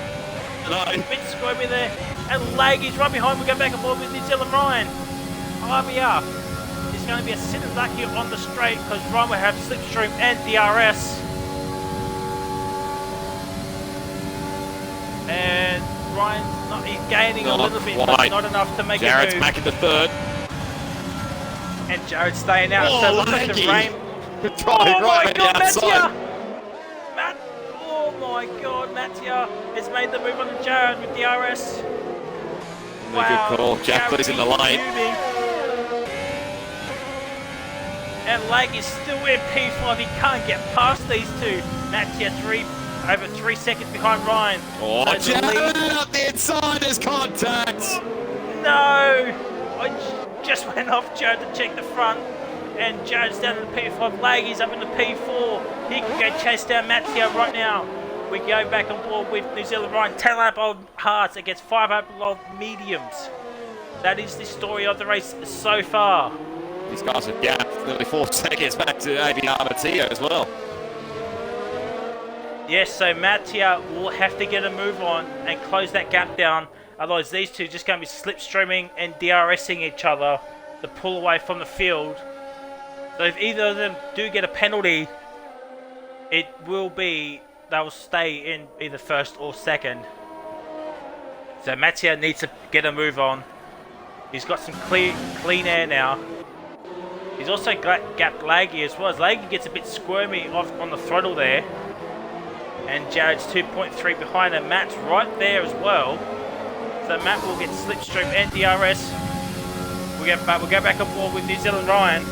S1: a bit squirmy there, and Laggy's right behind. We go back and forth with New Zealand Ryan. RBR is going to be a sit and lucky on the straight because Ryan will have slipstream and DRS, and Ryan's he's gaining a little bit, but not enough to make
S2: Jared's
S1: a move.
S2: back in the third.
S1: And Jared's staying out,
S2: Oh,
S1: so it looks like the rain.
S2: Oh
S1: my God, Mattia! Oh my God, Mattia has made the move on to Jared with DRS. Wow,
S2: good call. Jackley's in the lane.
S1: And Lag is still in P5. He can't get past these two. Mattia over 3 seconds behind Ryan.
S2: Oh, so Jared up the inside, there's contact.
S1: No! I just went off Jared to check the front, and Jared's down in the P5. Laggy's up in the P4. He can go chase down Mattia right now. We go back on board with New Zealand Ryan. 10 lap old hards against 5 lap old mediums. That is the story of the race so far.
S2: These guys have gapped nearly 4 seconds back to ABR Mattia as well.
S1: Yes, so Mattia will have to get a move on and close that gap down. Otherwise, these two are just going to be slipstreaming and DRSing each other to pull away from the field. So if either of them do get a penalty, it will be they'll stay in either first or second. So Mattia needs to get a move on. He's got some clean air now. He's also gapped Laggy as well. As Laggy gets a bit squirmy off on the throttle there. And Jared's 2.3 behind, and Matt's right there as well. So Matt will get slipstream and DRS. We'll go back on board with New Zealand Ryan.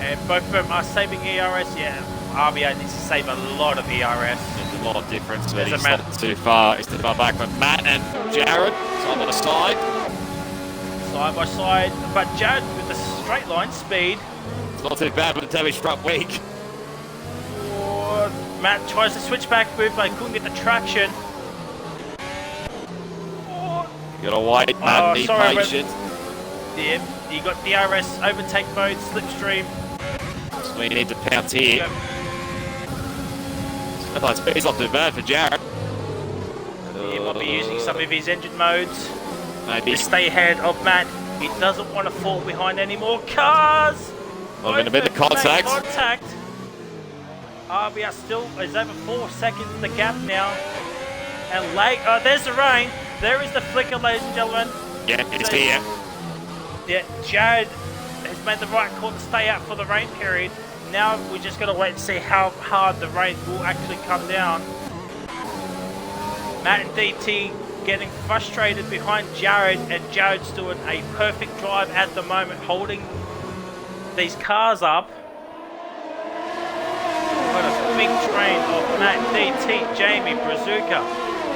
S1: And both of them are saving ERS. Yeah, RBA needs to save a lot of ERS.
S2: There's a lot of difference, but he's not too far. He's too far back with Matt and Jared. Side by side.
S1: Side by side. But Jared with the straight line speed.
S2: It's not too bad with the damage front wing.
S1: Matt tries to switch back move, but couldn't get the traction.
S2: You gotta wait, Matt. Be patient.
S1: Yeah, you got DRS, overtake mode, slipstream.
S2: So we need to pounce here. Speed's not too bad for Jared.
S1: He might be using some of his engine modes.
S2: Maybe.
S1: To stay ahead of Matt. He doesn't want to fall behind any more cars.
S2: Well, in a bit of contact.
S1: RBR still is over 4 seconds the gap now. And there's the rain. There is the flicker, ladies and gentlemen.
S2: Yeah, it's here.
S1: Yeah, Jared has made the right call to stay out for the rain period. Now we just got to wait and see how hard the rain will actually come down. Matt and DT getting frustrated behind Jared, and Jared's doing a perfect drive at the moment, holding these cars up. What a big train of Matt, DT, Jamie, Brazuka,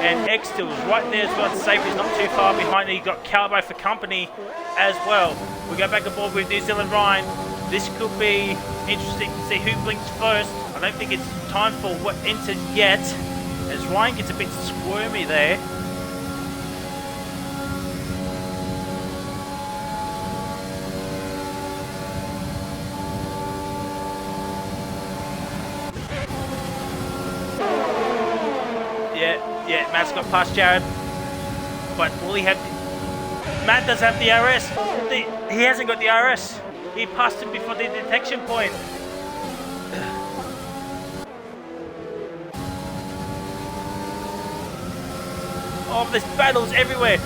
S1: and X-Stills right there as well. Safety's not too far behind. He got Calbo for company as well. We go back aboard with New Zealand Ryan. This could be interesting to see who blinks first. I don't think it's time for what entered yet, as Ryan gets a bit squirmy there. Yeah, Matt's got past Jared. But will he have... Matt does have the RS. He hasn't got the RS. He passed him before the detection point. Oh, there's battles everywhere.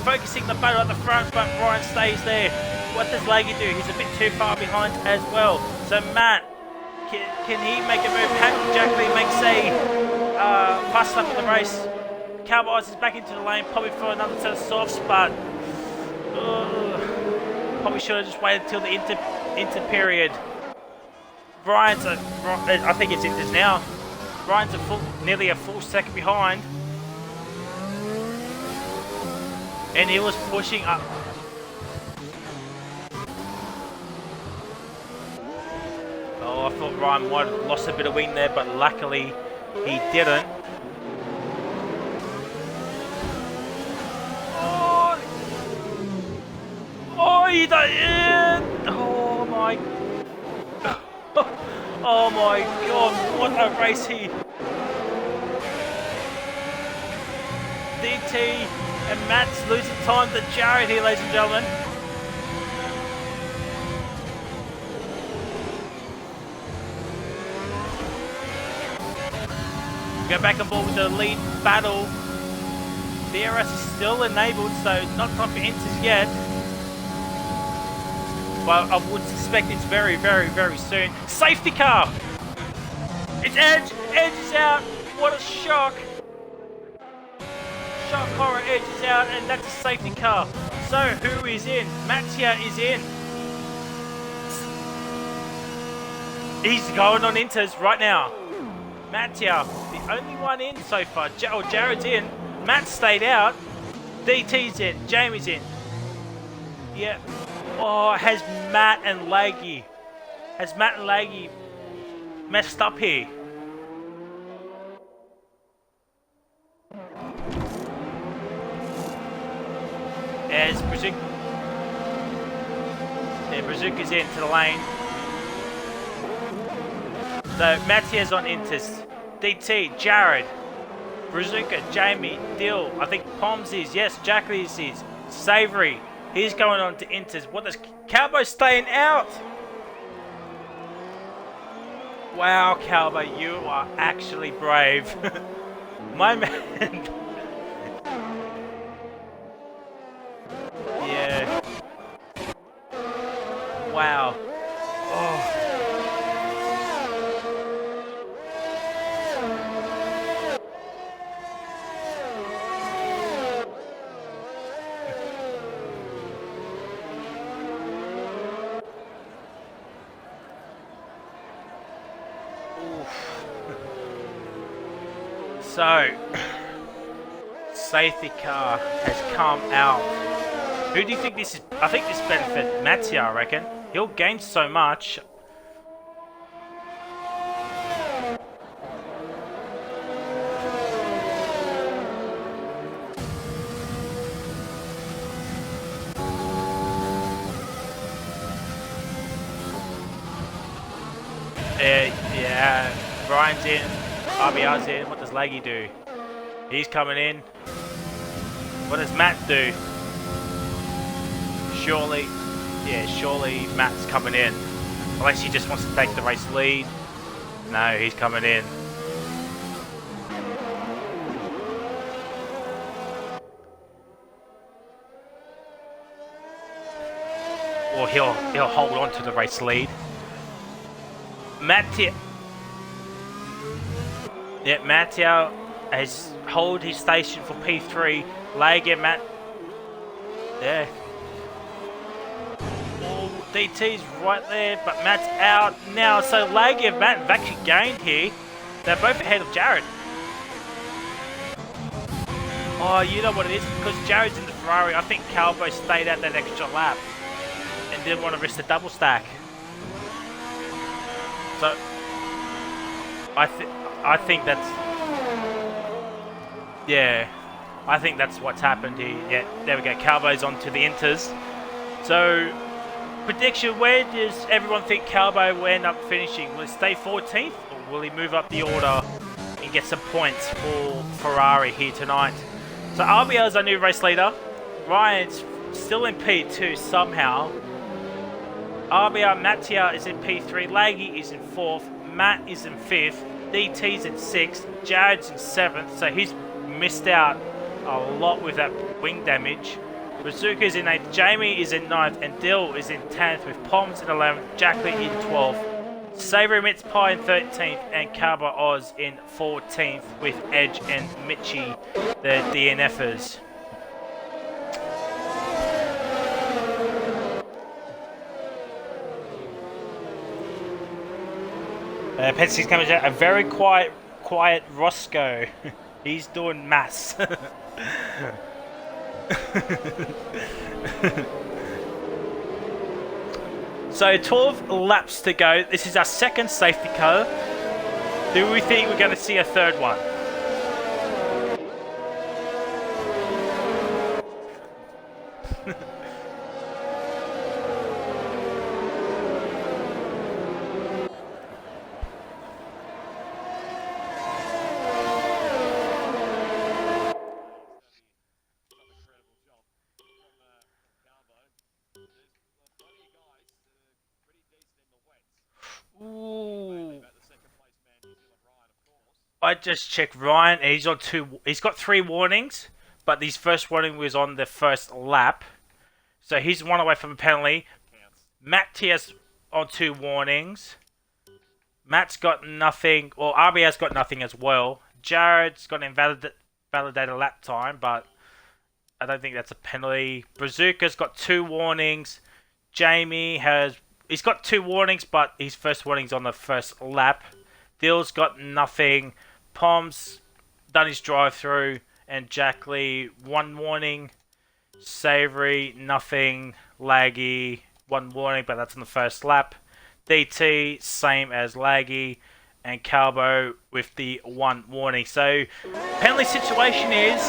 S1: Focusing the battle at the front, but Ryan stays there. What does Laggy do? He's a bit too far behind as well. So Matt, can he make a move? Jackley makes a fast lap of the race. Cowboys is back into the lane, probably for another set of softs, but probably should have just waited till the inter period. Brian's I think it's inters now. Brian's nearly a full second behind. And he was pushing up. Oh, I thought Ryan might have lost a bit of wind there, but luckily he didn't. Oh, he did! Oh my! Oh my God! What a race here! DT. And Matt's losing time to Jared here, ladies and gentlemen. Go back and forth with the lead battle. DRS is still enabled, so not time for enters yet. But I would suspect it's very, very, very soon. Safety car! It's Edge! Edge is out! What a shock! Shock horror, Edge is out, and that's a safety car. So who is in? Mattia is in. He's going on inters right now. Mattia, the only one in so far. Jared's in. Matt stayed out. DT's in. Jamie's in. Yeah. Oh, has Matt and Laggy messed up here? As Brazuca's into the lane. So Mattia's on inters. DT, Jared, Brazuca, Jamie, Dill. I think Poms is. Yes, Jackley's is. Savory. He's going on to inters. What does Cowboy staying out? Wow, Cowboy, you are actually brave. My man. Yeah. Wow. Oh. So, safety car has come out. Who do you think this is? I think this benefits Mattia, I reckon. He'll gain so much. Yeah, Brian's in, RBR's in. What does Laggy do? He's coming in. What does Matt do? Surely Matt's coming in. Unless he just wants to take the race lead. No, he's coming in. Or he'll hold on to the race lead. Mattia has hold his station for P3. Laggy, Matt. Yeah. DT's right there, but Matt's out now. So Laggy and Matt have actually gained here. They're both ahead of Jared. Oh, you know what it is? Because Jared's in the Ferrari, I think Calvo stayed out that extra lap and didn't want to risk the double stack. So I think that's, yeah, I think that's what's happened here. Yeah, there we go. Calvo's on to the inters. So prediction: where does everyone think Calvo will end up finishing? Will he stay 14th, or will he move up the order in get some points for Ferrari here tonight. So RBL is our new race leader. Ryan's still in P2 somehow. RBR Mattia is in P3. Laggy is in 4th. Matt is in 5th. DT's in 6th. Jared's in 7th. So he's missed out a lot with that wing damage. Bazooka's in 8th. Jamie is in 9th. And Dill is in 10th with Poms in 11th. Jackley in 12th. Savory Mitz Pie in 13th. And Carver Oz in 14th with Edge and Mitchie, the DNFers. Petsy's coming out. A very quiet Roscoe. He's doing maths. So 12 laps to go. This is our second safety car. Do we think we're going to see a third one? I just checked Ryan. He's on 2. He's got 3 warnings, but his first warning was on the first lap, so he's 1 away from a penalty. Matt Tia's on 2 warnings. Matt's got nothing. Well, RBA's got nothing as well. Jared's got an invalidated lap time, but I don't think that's a penalty. Bazooka's got 2 warnings. Jamie he's got 2 warnings, but his first warning's on the first lap. Dill's got nothing. Pom's done his drive-through, and Jack Lee 1 warning. Savory nothing. Laggy 1 warning, but that's on the first lap. DT same as Laggy, and Calbo with the 1 warning. So penalty situation is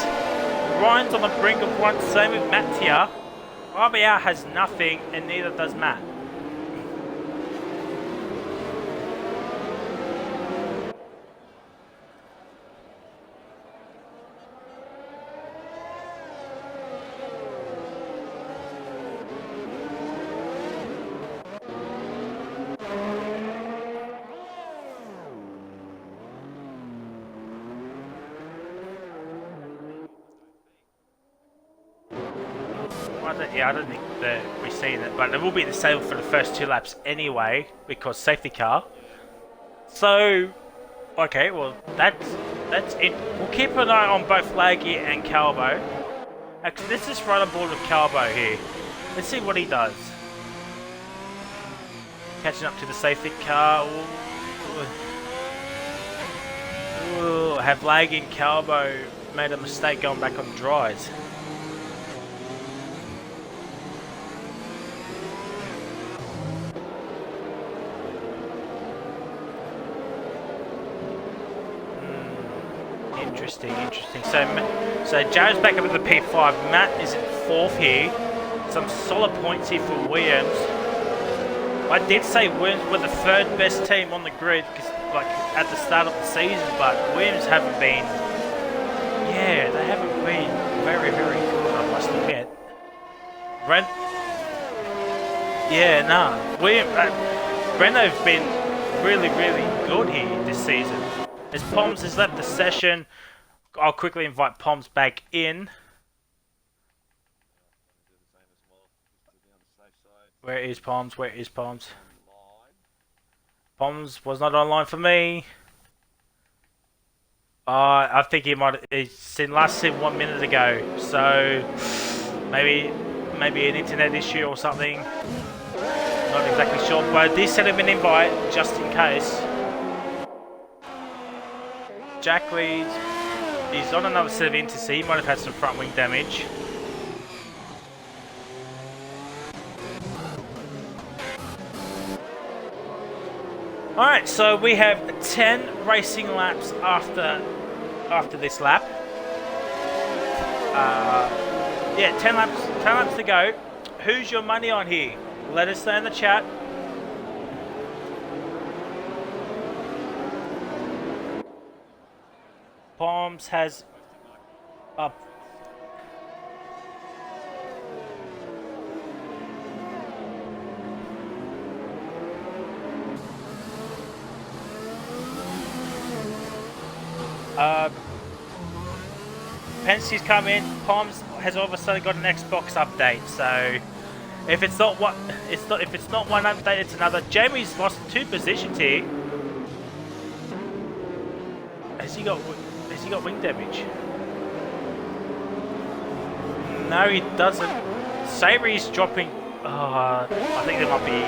S1: Ryan's on the brink of 1. Same with Mattia. RBR has nothing, and neither does Matt. I don't think that we've seen it, but it will be the same for the first 2 laps anyway, because safety car. So, okay, well that's it. We'll keep an eye on both Laggy and Calbo. Actually, let's just run on board with Calbo here. Let's see what he does. Catching up to the safety car. Ooh, have Laggy and Calbo made a mistake going back on dries? Interesting. So Jared's back up at the P5. Matt is in 4th here. Some solid points here for Williams. I did say Williams were the 3rd best team on the grid, like at the start of the season, but Williams haven't been. Yeah, they haven't been very good, I must admit. Renault's been really good here this season. As Poms has left the session, I'll quickly invite Poms back in. Where is Poms? Poms was not online for me. I think he's seen 1 minute ago, so maybe an internet issue or something. Not exactly sure, but I did send him an invite just in case. Jack Lee's he's on another set of inter, so he might have had some front wing damage. Alright, so we have 10 racing laps after this lap. 10 laps to go. Who's your money on here? Let us know in the chat. Palms has up. Penske's come in. Palms has all of a sudden got an Xbox update. So if it's not one update, it's another. Jamie's lost 2 positions here. Has he got wing damage? No, he doesn't. Savory's dropping. I think there might be.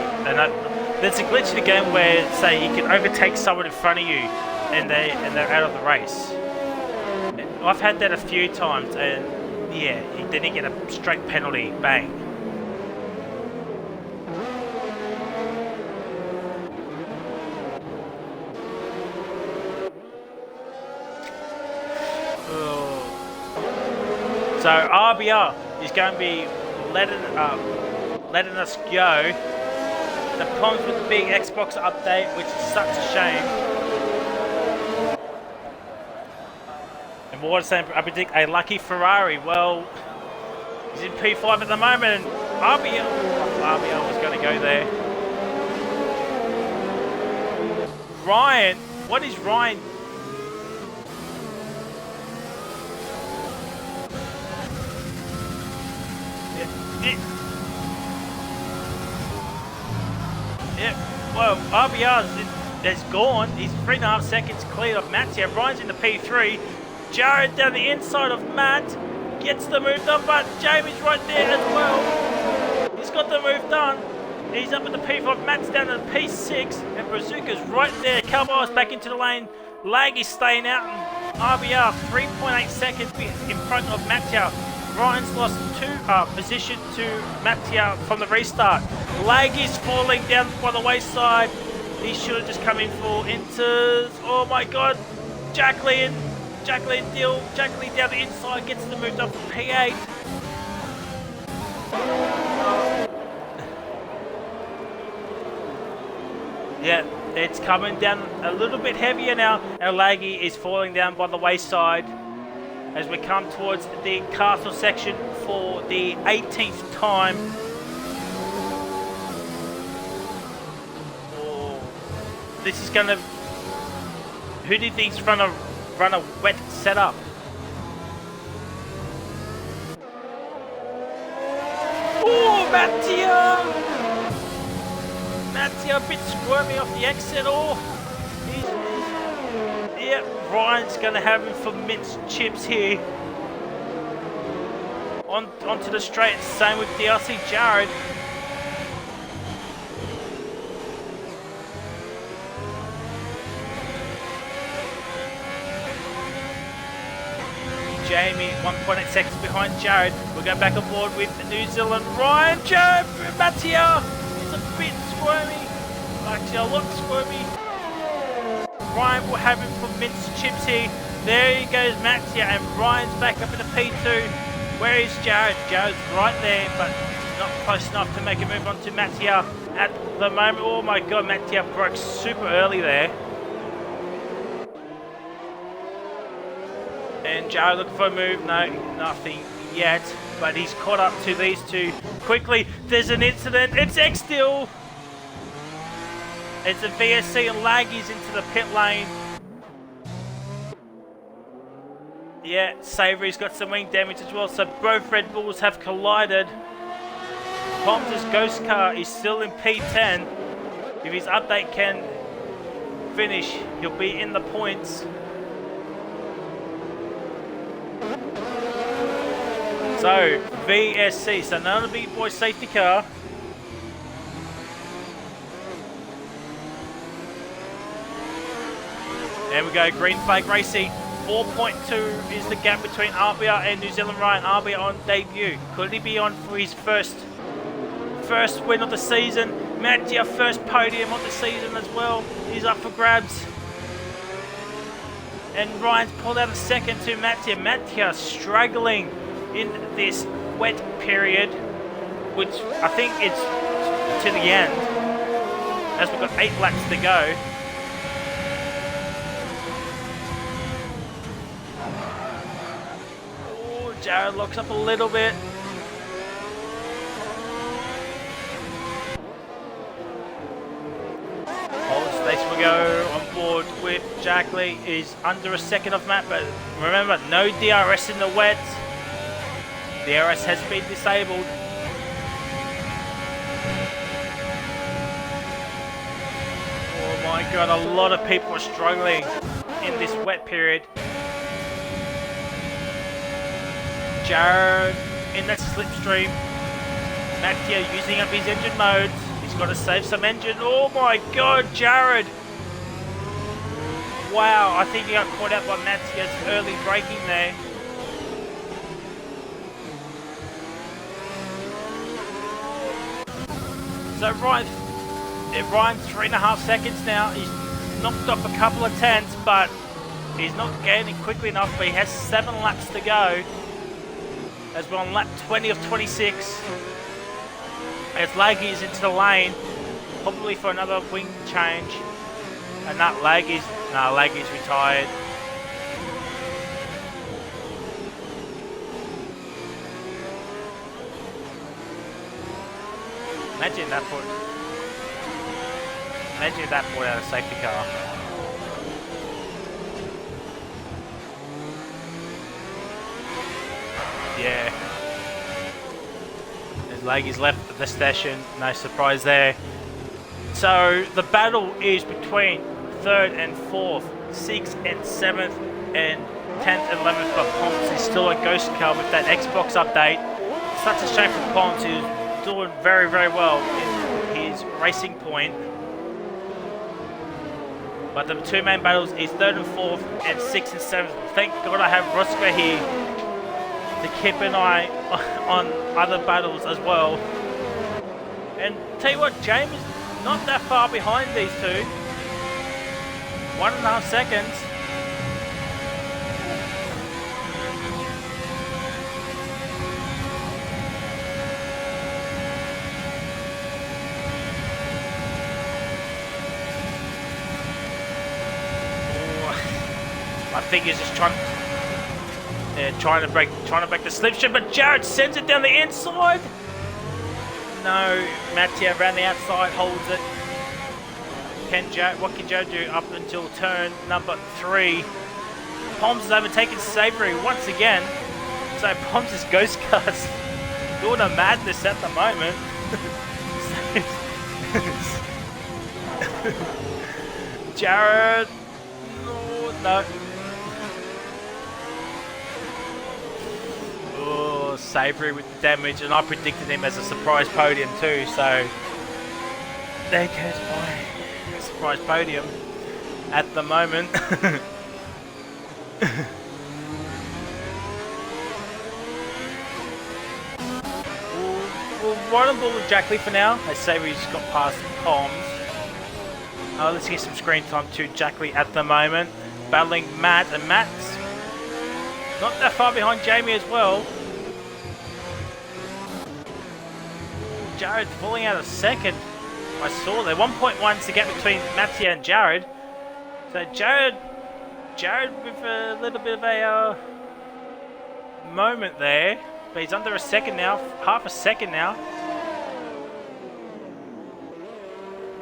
S1: There's a glitch in the game where, say, you can overtake someone in front of you, and they're out of the race. I've had that a few times, and yeah, then you get a straight penalty. Bang. So RBR is going to be letting us go. The problems with the big Xbox update, which is such a shame. And what was saying, I predict a lucky Ferrari. Well, he's in P5 at the moment. RBR was going to go there. Ryan, what is Ryan? Yeah, well, RBR is gone. He's 3.5 seconds clear of Matt here. Ryan's in the P3. Jared down the inside of Matt. Gets the move done, but Jamie's right there as well. He's got the move done. He's up at the P5. Matt's down at the P6. And Brazuca's right there. Calbo's back into the lane. Lag is staying out. And RBR 3.8 seconds in front of Matt here. Ryan's lost 2 position to Mattia from the restart. Lag is falling down by the wayside. He should have just come in for Inters. Oh my god. Jacqueline down the inside, gets the move up for P8. Yeah, it's coming down a little bit heavier now. And Laggy is falling down by the wayside as we come towards the castle section for the 18th time. Oh, this is going to... Who do you think's run a wet setup? Oh, Mattia a bit squirmy off the exit. Oh, yeah, Ryan's going to have him for minced chips here. Onto the straight, same with DRC Jared. Jamie, 1.8 seconds behind Jared. We'll go back on board with New Zealand. Ryan, Jared, Mattia is a bit squirmy. Actually, a lot squirmy. Ryan will have him for minced chips here. There he goes, Mattia, and Ryan's back up in the P2. Where is Jared? Jared's right there, but not close enough to make a move on to Mattia at the moment. Oh my god, Mattia broke super early there. And Jared looking for a move. No, nothing yet. But he's caught up to these two quickly. There's an incident. It's X-Steel. It's a VSC and Laggy's into the pit lane. Yeah, Savory's got some wing damage as well. So both Red Bulls have collided. Pom's ghost car is still in P10. If his update can finish, he'll be in the points. So, VSC, so none of the big boy safety car. There we go, green flag racing. 4.2 is the gap between RBR and New Zealand Ryan. RBR on debut. Could he be on for his first win of the season? Mattia first podium of the season as well. He's up for grabs. And Ryan's pulled out a second to Mattia. Mattia struggling in this wet period, which I think it's to the end, as we've got 8 laps to go. Oh, Jared locks up a little bit. Stace will go on board with Jack Lee. Is under a second off Matt, but remember, no DRS in the wet. DRS has been disabled. Oh my god, a lot of people are struggling in this wet period. Jared in that slipstream. Mattia using up his engine modes. He's got to save some engine. Oh my god, Jared! Wow, I think he got caught out by Mattia's early braking there. So Ryan's 3.5 seconds now. He's knocked off a couple of tenths, but he's not gaining quickly enough. But he has 7 laps to go. As we're on lap 20 of 26. As Laggy's into the lane, probably for another wing change. And that Laggy's retired. Imagine that put out a safety car. Yeah. As Laggy's left the station, no surprise there. So the battle is between 3rd and 4th, 6th and 7th, and 10th and 11th. But Pomps is still a ghost car with that Xbox update. Such a shame for Pomps, who's doing very, very well in his racing point. But the 2 main battles is 3rd and 4th, and 6th and 7th. Thank God I have Roscoe here to keep an eye on other battles as well. And tell you what, James is not that far behind these two. 1.5 seconds. I think he's just trying to break the slipstream, but Jared sends it down the inside. No, Mattia around the outside holds it. What can Jared do up until turn number 3? Poms has overtaken Savory once again. So Poms' ghost car's doing a madness at the moment. Jared, no. Oh, Savory with the damage, and I predicted him as a surprise podium too, so there goes my surprise podium at the moment. We'll ride on board with Jack Lee for now, as Savory's got past Poms. Let's get some screen time to Jack Lee at the moment, battling Matt, and Matt's not that far behind Jamie as well. Jared falling out of second. I saw there 1.1 to get between Mattia and Jared. So Jared with a little bit of a moment there, but he's under a second now, half a second now.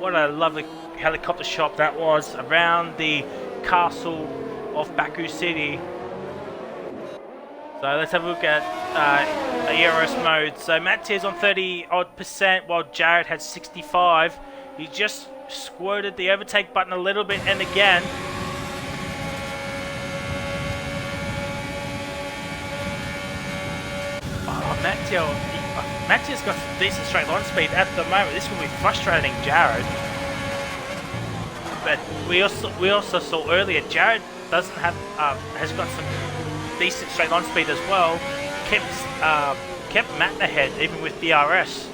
S1: What a lovely helicopter shot that was around the castle of Baku City. So let's have a look at ERS mode. So Mattia's on 30% while Jared had 65. He just squirted the overtake button a little bit, and again. Oh, Mattia's got some decent straight line speed at the moment. This will be frustrating Jared. But we also saw earlier Jared doesn't have has got some decent straight line speed as well. Kept Matt ahead even with DRS.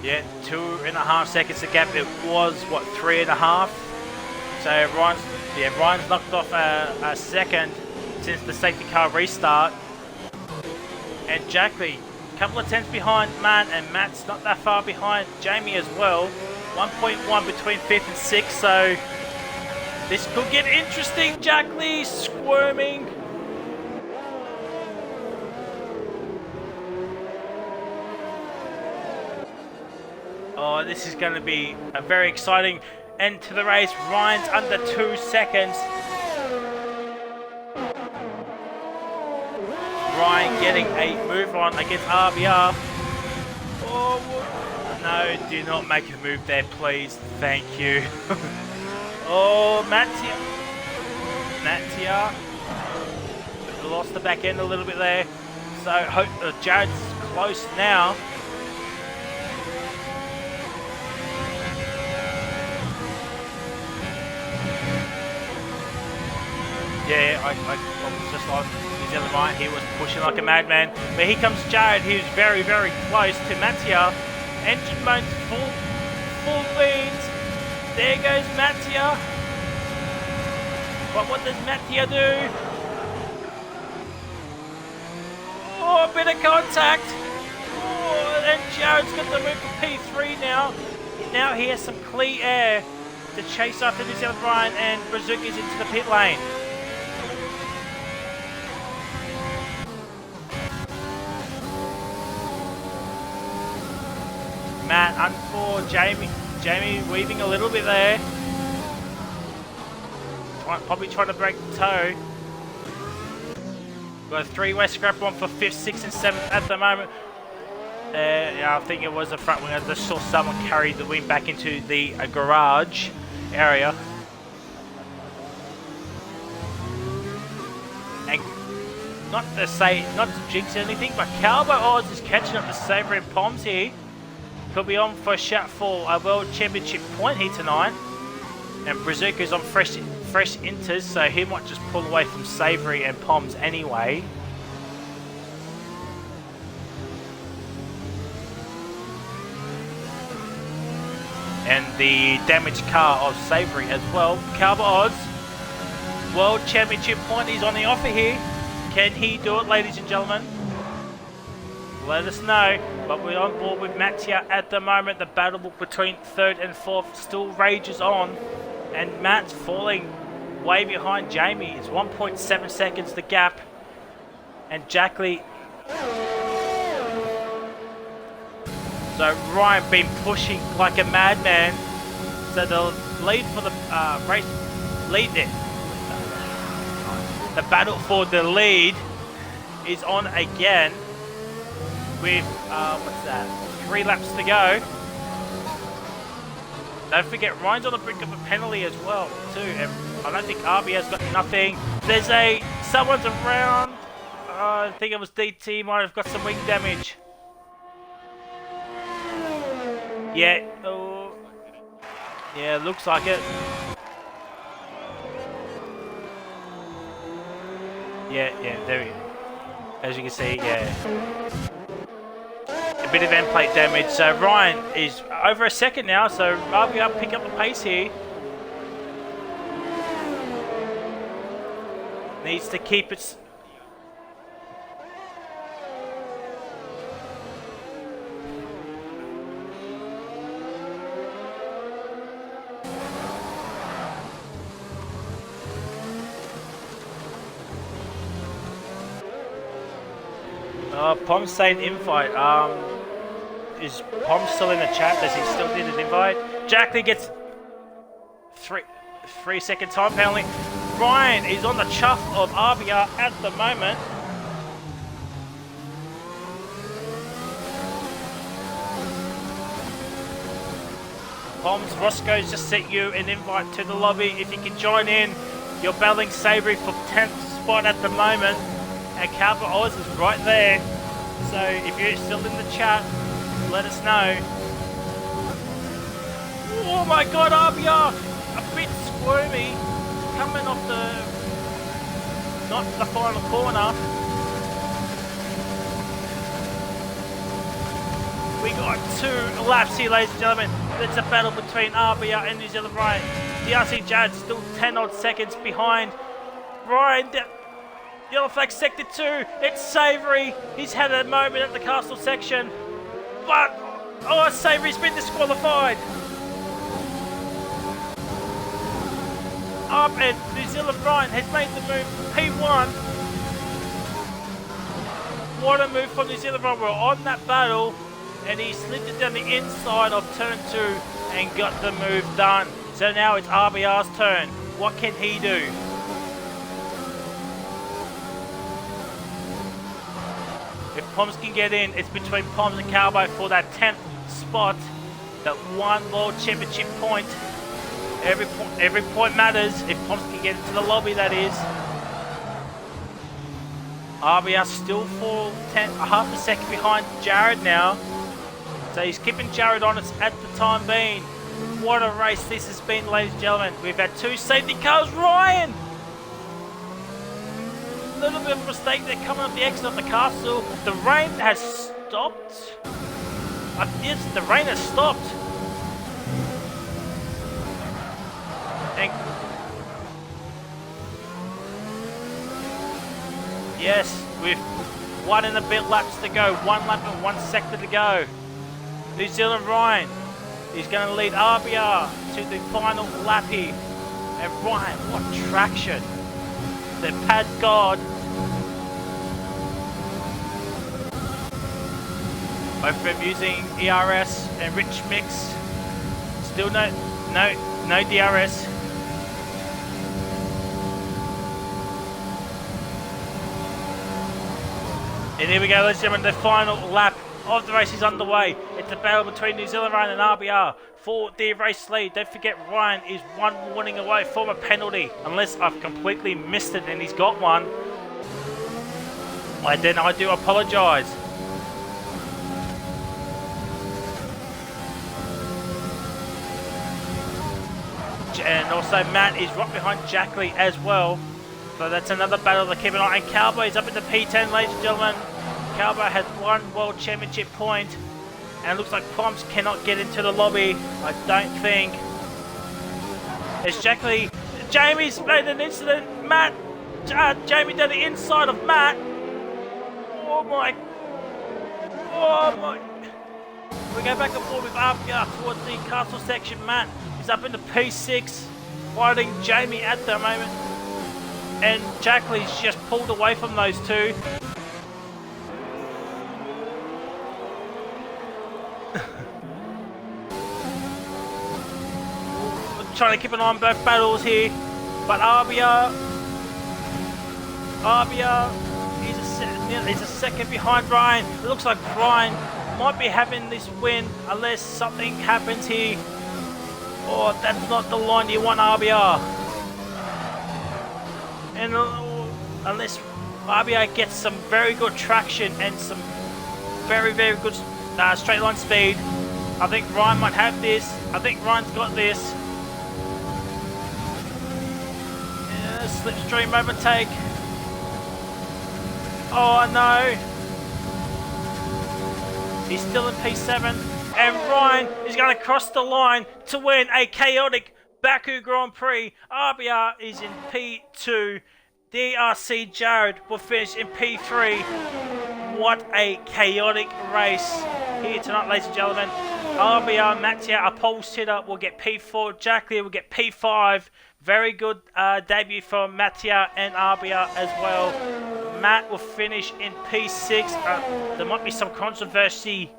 S1: Yeah, 2.5 seconds to gap. It was, what, 3.5? So Ryan's knocked off a second since the safety car restart. And Jackley, a couple of tenths behind Matt, and Matt's not that far behind Jamie as well. 1.1 between 5th and 6th, so this could get interesting. Jackley squirming. Oh, this is going to be a very exciting end to the race. Ryan's under 2 seconds. Ryan getting a move on against RBR. Oh, no, do not make a move there, please. Thank you. Oh, Mattia lost the back end a little bit there. So hope Jared's close now. Yeah, I was just on New Zealand right. He was pushing like a madman. But here comes Jared. He was very, very close to Mattia. Engine modes full leads. There goes Mattia. But what does Mattia do? Oh, a bit of contact. Oh, and Jared's got the move for P3 now. Now he has some clear air to chase after New Zealand Ryan, and Brazuca's into the pit lane. Matt and for Jamie weaving a little bit there. Probably trying to break the toe. Got a three-way scrap one for 5th, 6th and 7th at the moment. Yeah, I think it was the front wing. I just saw someone carry the wing back into the garage area. And not to jinx anything, but Calvo Oz is catching up to Sabre and Poms here. Could be on for a shout for a World Championship point here tonight. And Brazuca's on fresh inters, so he might just pull away from Savory and Poms anyway. And the damaged car of Savory as well. Calvo Oz, World Championship point is on the offer here. Can he do it, ladies and gentlemen? Let us know. But we're on board with Mattia at the moment. The battle between 3rd and 4th still rages on. And Matt's falling way behind Jamie. It's 1.7 seconds the gap. And Jackley. So Ryan been pushing like a madman. So the lead for the race lead there. The battle for the lead is on again. With, what's that, 3 laps to go. Don't forget, Ryan's on the brink of a penalty as well, too. And I don't think RB has got nothing. There's someone's around. I think it was DT, might have got some wing damage. Yeah, oh, yeah, looks like it. Yeah, there we go. As you can see, yeah. A bit of end plate damage, so Ryan is over a second now, so RBR pick up the pace here. Needs to keep it. Pom's saying invite. Is Pom still in the chat? Does he still need an invite? Jackley gets 3 second time penalty. Ryan is on the chuff of RBR at the moment. Poms, Roscoe's just sent you an invite to the lobby. If you can join in, you're battling Savory for 10th spot at the moment. And Calvo Oz is right there. So if you're still in the chat, let us know. Oh my god, RBR! A bit squirmy. Coming off not the final corner. We got 2 laps here, ladies and gentlemen. It's a battle between RBR and New Zealand Ryan. DRC Jared still 10 odd seconds behind. Ryan, yellow flag sector 2. It's Savoury. He's had a moment at the castle section. But, oh, Savoury's been disqualified. Up and New Zealand Ryan has made the move P1. What a move from New Zealand Ryan. We're on that battle. And he slid it down the inside of turn 2 and got the move done. So now it's RBR's turn. What can he do? If Poms can get in, it's between Poms and Cowboy for that 10th spot. That one World Championship point. Every point matters. If Poms can get into the lobby, that is. RBR still half a second behind Jared now. So he's keeping Jared honest at the time being. What a race this has been, ladies and gentlemen. We've had 2 safety cars. Ryan! A little bit of a mistake there coming up the exit of the castle. The rain has stopped. Yes, the rain has stopped. And yes, with 1 and a bit laps to go. 1 lap and 1 sector to go. New Zealand Ryan is going to lead RBR to the final lap here. And Ryan, what traction. The pad god. Both of them using ERS and rich mix. Still no DRS. And here we go, ladies and gentlemen, the final lap of the race is underway. It's a battle between New Zealand Ryan and RBR for the race lead. Don't forget, Ryan is 1 warning away from a penalty, unless I've completely missed it and he's got one. And then I do apologise. And also Matt is right behind Jackley as well. So that's another battle to keep an eye on. And Cowboy is up in the P10, ladies and gentlemen. Cowboy has 1 World Championship point, and it looks like Poms cannot get into the lobby, I don't think. It's Jackley. Jamie's made an incident. Matt, Jamie down the inside of Matt. Oh my. We go back and forth with RPR towards the castle section. Matt is up in the P6, fighting Jamie at the moment. And Jackley's just pulled away from those 2. Trying to keep an eye on both battles here, but RBR is a second behind Ryan. It looks like Ryan might be having this win unless something happens here. Oh, that's not the line you want, RBR. And unless RBR gets some very good traction and some very good straight line speed, I think Ryan might have this. I think Ryan's got this. Slipstream overtake. Oh no. He's still in P7. And Ryan is going to cross the line to win a chaotic Baku Grand Prix. RBR is in P2. DRC Jared will finish in P3. What a chaotic race here tonight, ladies and gentlemen. RBR Mattia, a pole sitter, will get P4. Jackley will get P5. Very good debut from Mattia and RBR as well. Matt will finish in P6. There might be some controversy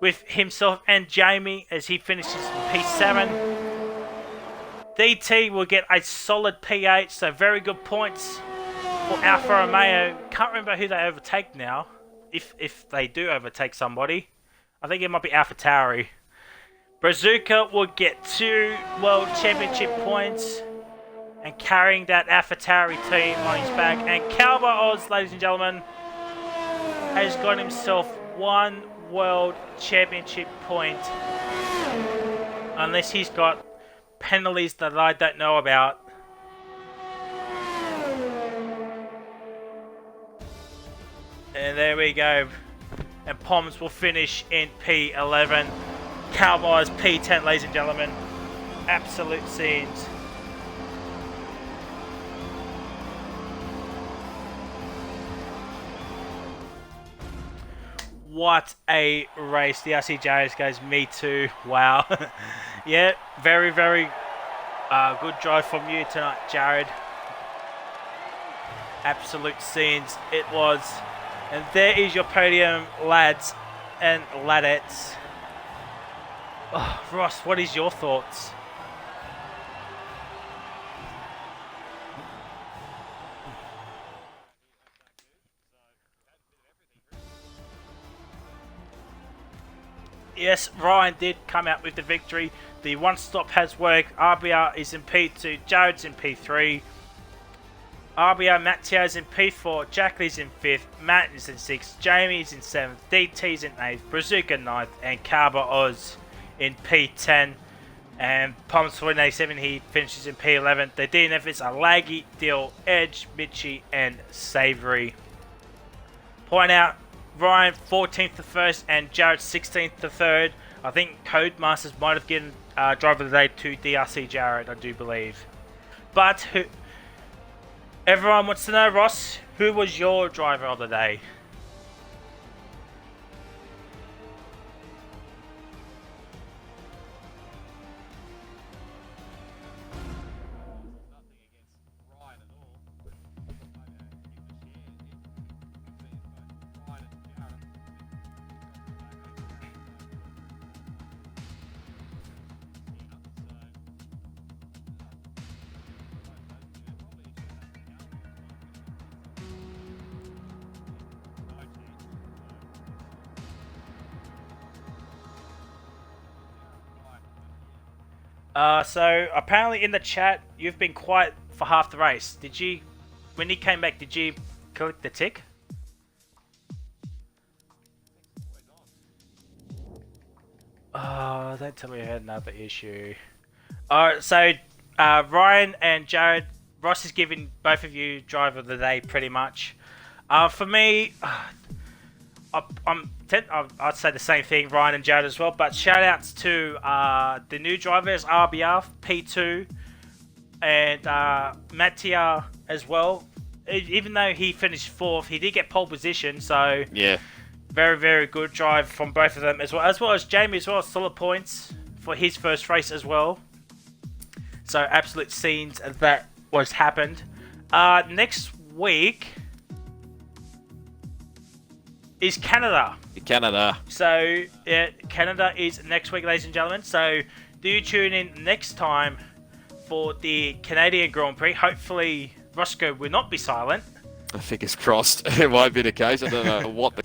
S1: with himself and Jamie as he finishes in P7. DT will get a solid P8, so very good points for Alfa Romeo. Can't remember who they overtake now, if they do overtake somebody. I think it might be AlphaTauri. Brazuca will get 2 World Championship points and carrying that AlphaTauri team on his back. And Cowboy Oz, ladies and gentlemen, has got himself 1 World Championship point. Unless he's got penalties that I don't know about. And there we go. and Poms will finish in P11. Cowboys P10, ladies and gentlemen. Absolute scenes. What a race. The RC Jared goes, me too. Wow. Yeah, very, very good drive from you tonight, Jared. Absolute scenes it was. And there is your podium, lads and ladettes. Oh, Ross, what is your thoughts? Yes, Ryan did come out with the victory. The one stop has worked. RBR is in P2, Jared's in P3. RBR Matteo is in P4, Jackley's in 5th, Matt is in 6th, Jamie's in 7th, DT's in 8th, Brazuka 9th, and Carver Oz in P10. And Poms 487, he finishes in P11. The DNFs are Laggy, Dill, Edge, Mitchie, and Savory. Point out, Ryan 14th to 1st and Jared 16th to 3rd. I think Codemasters might have given driver of the day to DRC Jared, I do believe. But everyone wants to know, Ross, who was your driver of the day? So apparently in the chat, you've been quiet for half the race. Did you, when you came back, did you click the tick? Oh, don't tell me I had another issue. Alright, so Ryan and Jared, Ross is giving both of you driver of the day pretty much. For me, I'd say the same thing, Ryan and Jared as well, but shout outs to the new drivers, RBR, P2, and Mattia as well. Even though he finished 4th, he did get pole position, so
S2: yeah,
S1: very, very good drive from both of them, as well as Jamie as well, solid points for his first race as well. So absolute scenes that was happened. Next week is Canada.
S2: Canada.
S1: So, Canada is next week, ladies and gentlemen. So, do tune in next time for the Canadian Grand Prix. Hopefully, Roscoe will not be silent.
S2: Fingers crossed. It won't be the case. I don't know what the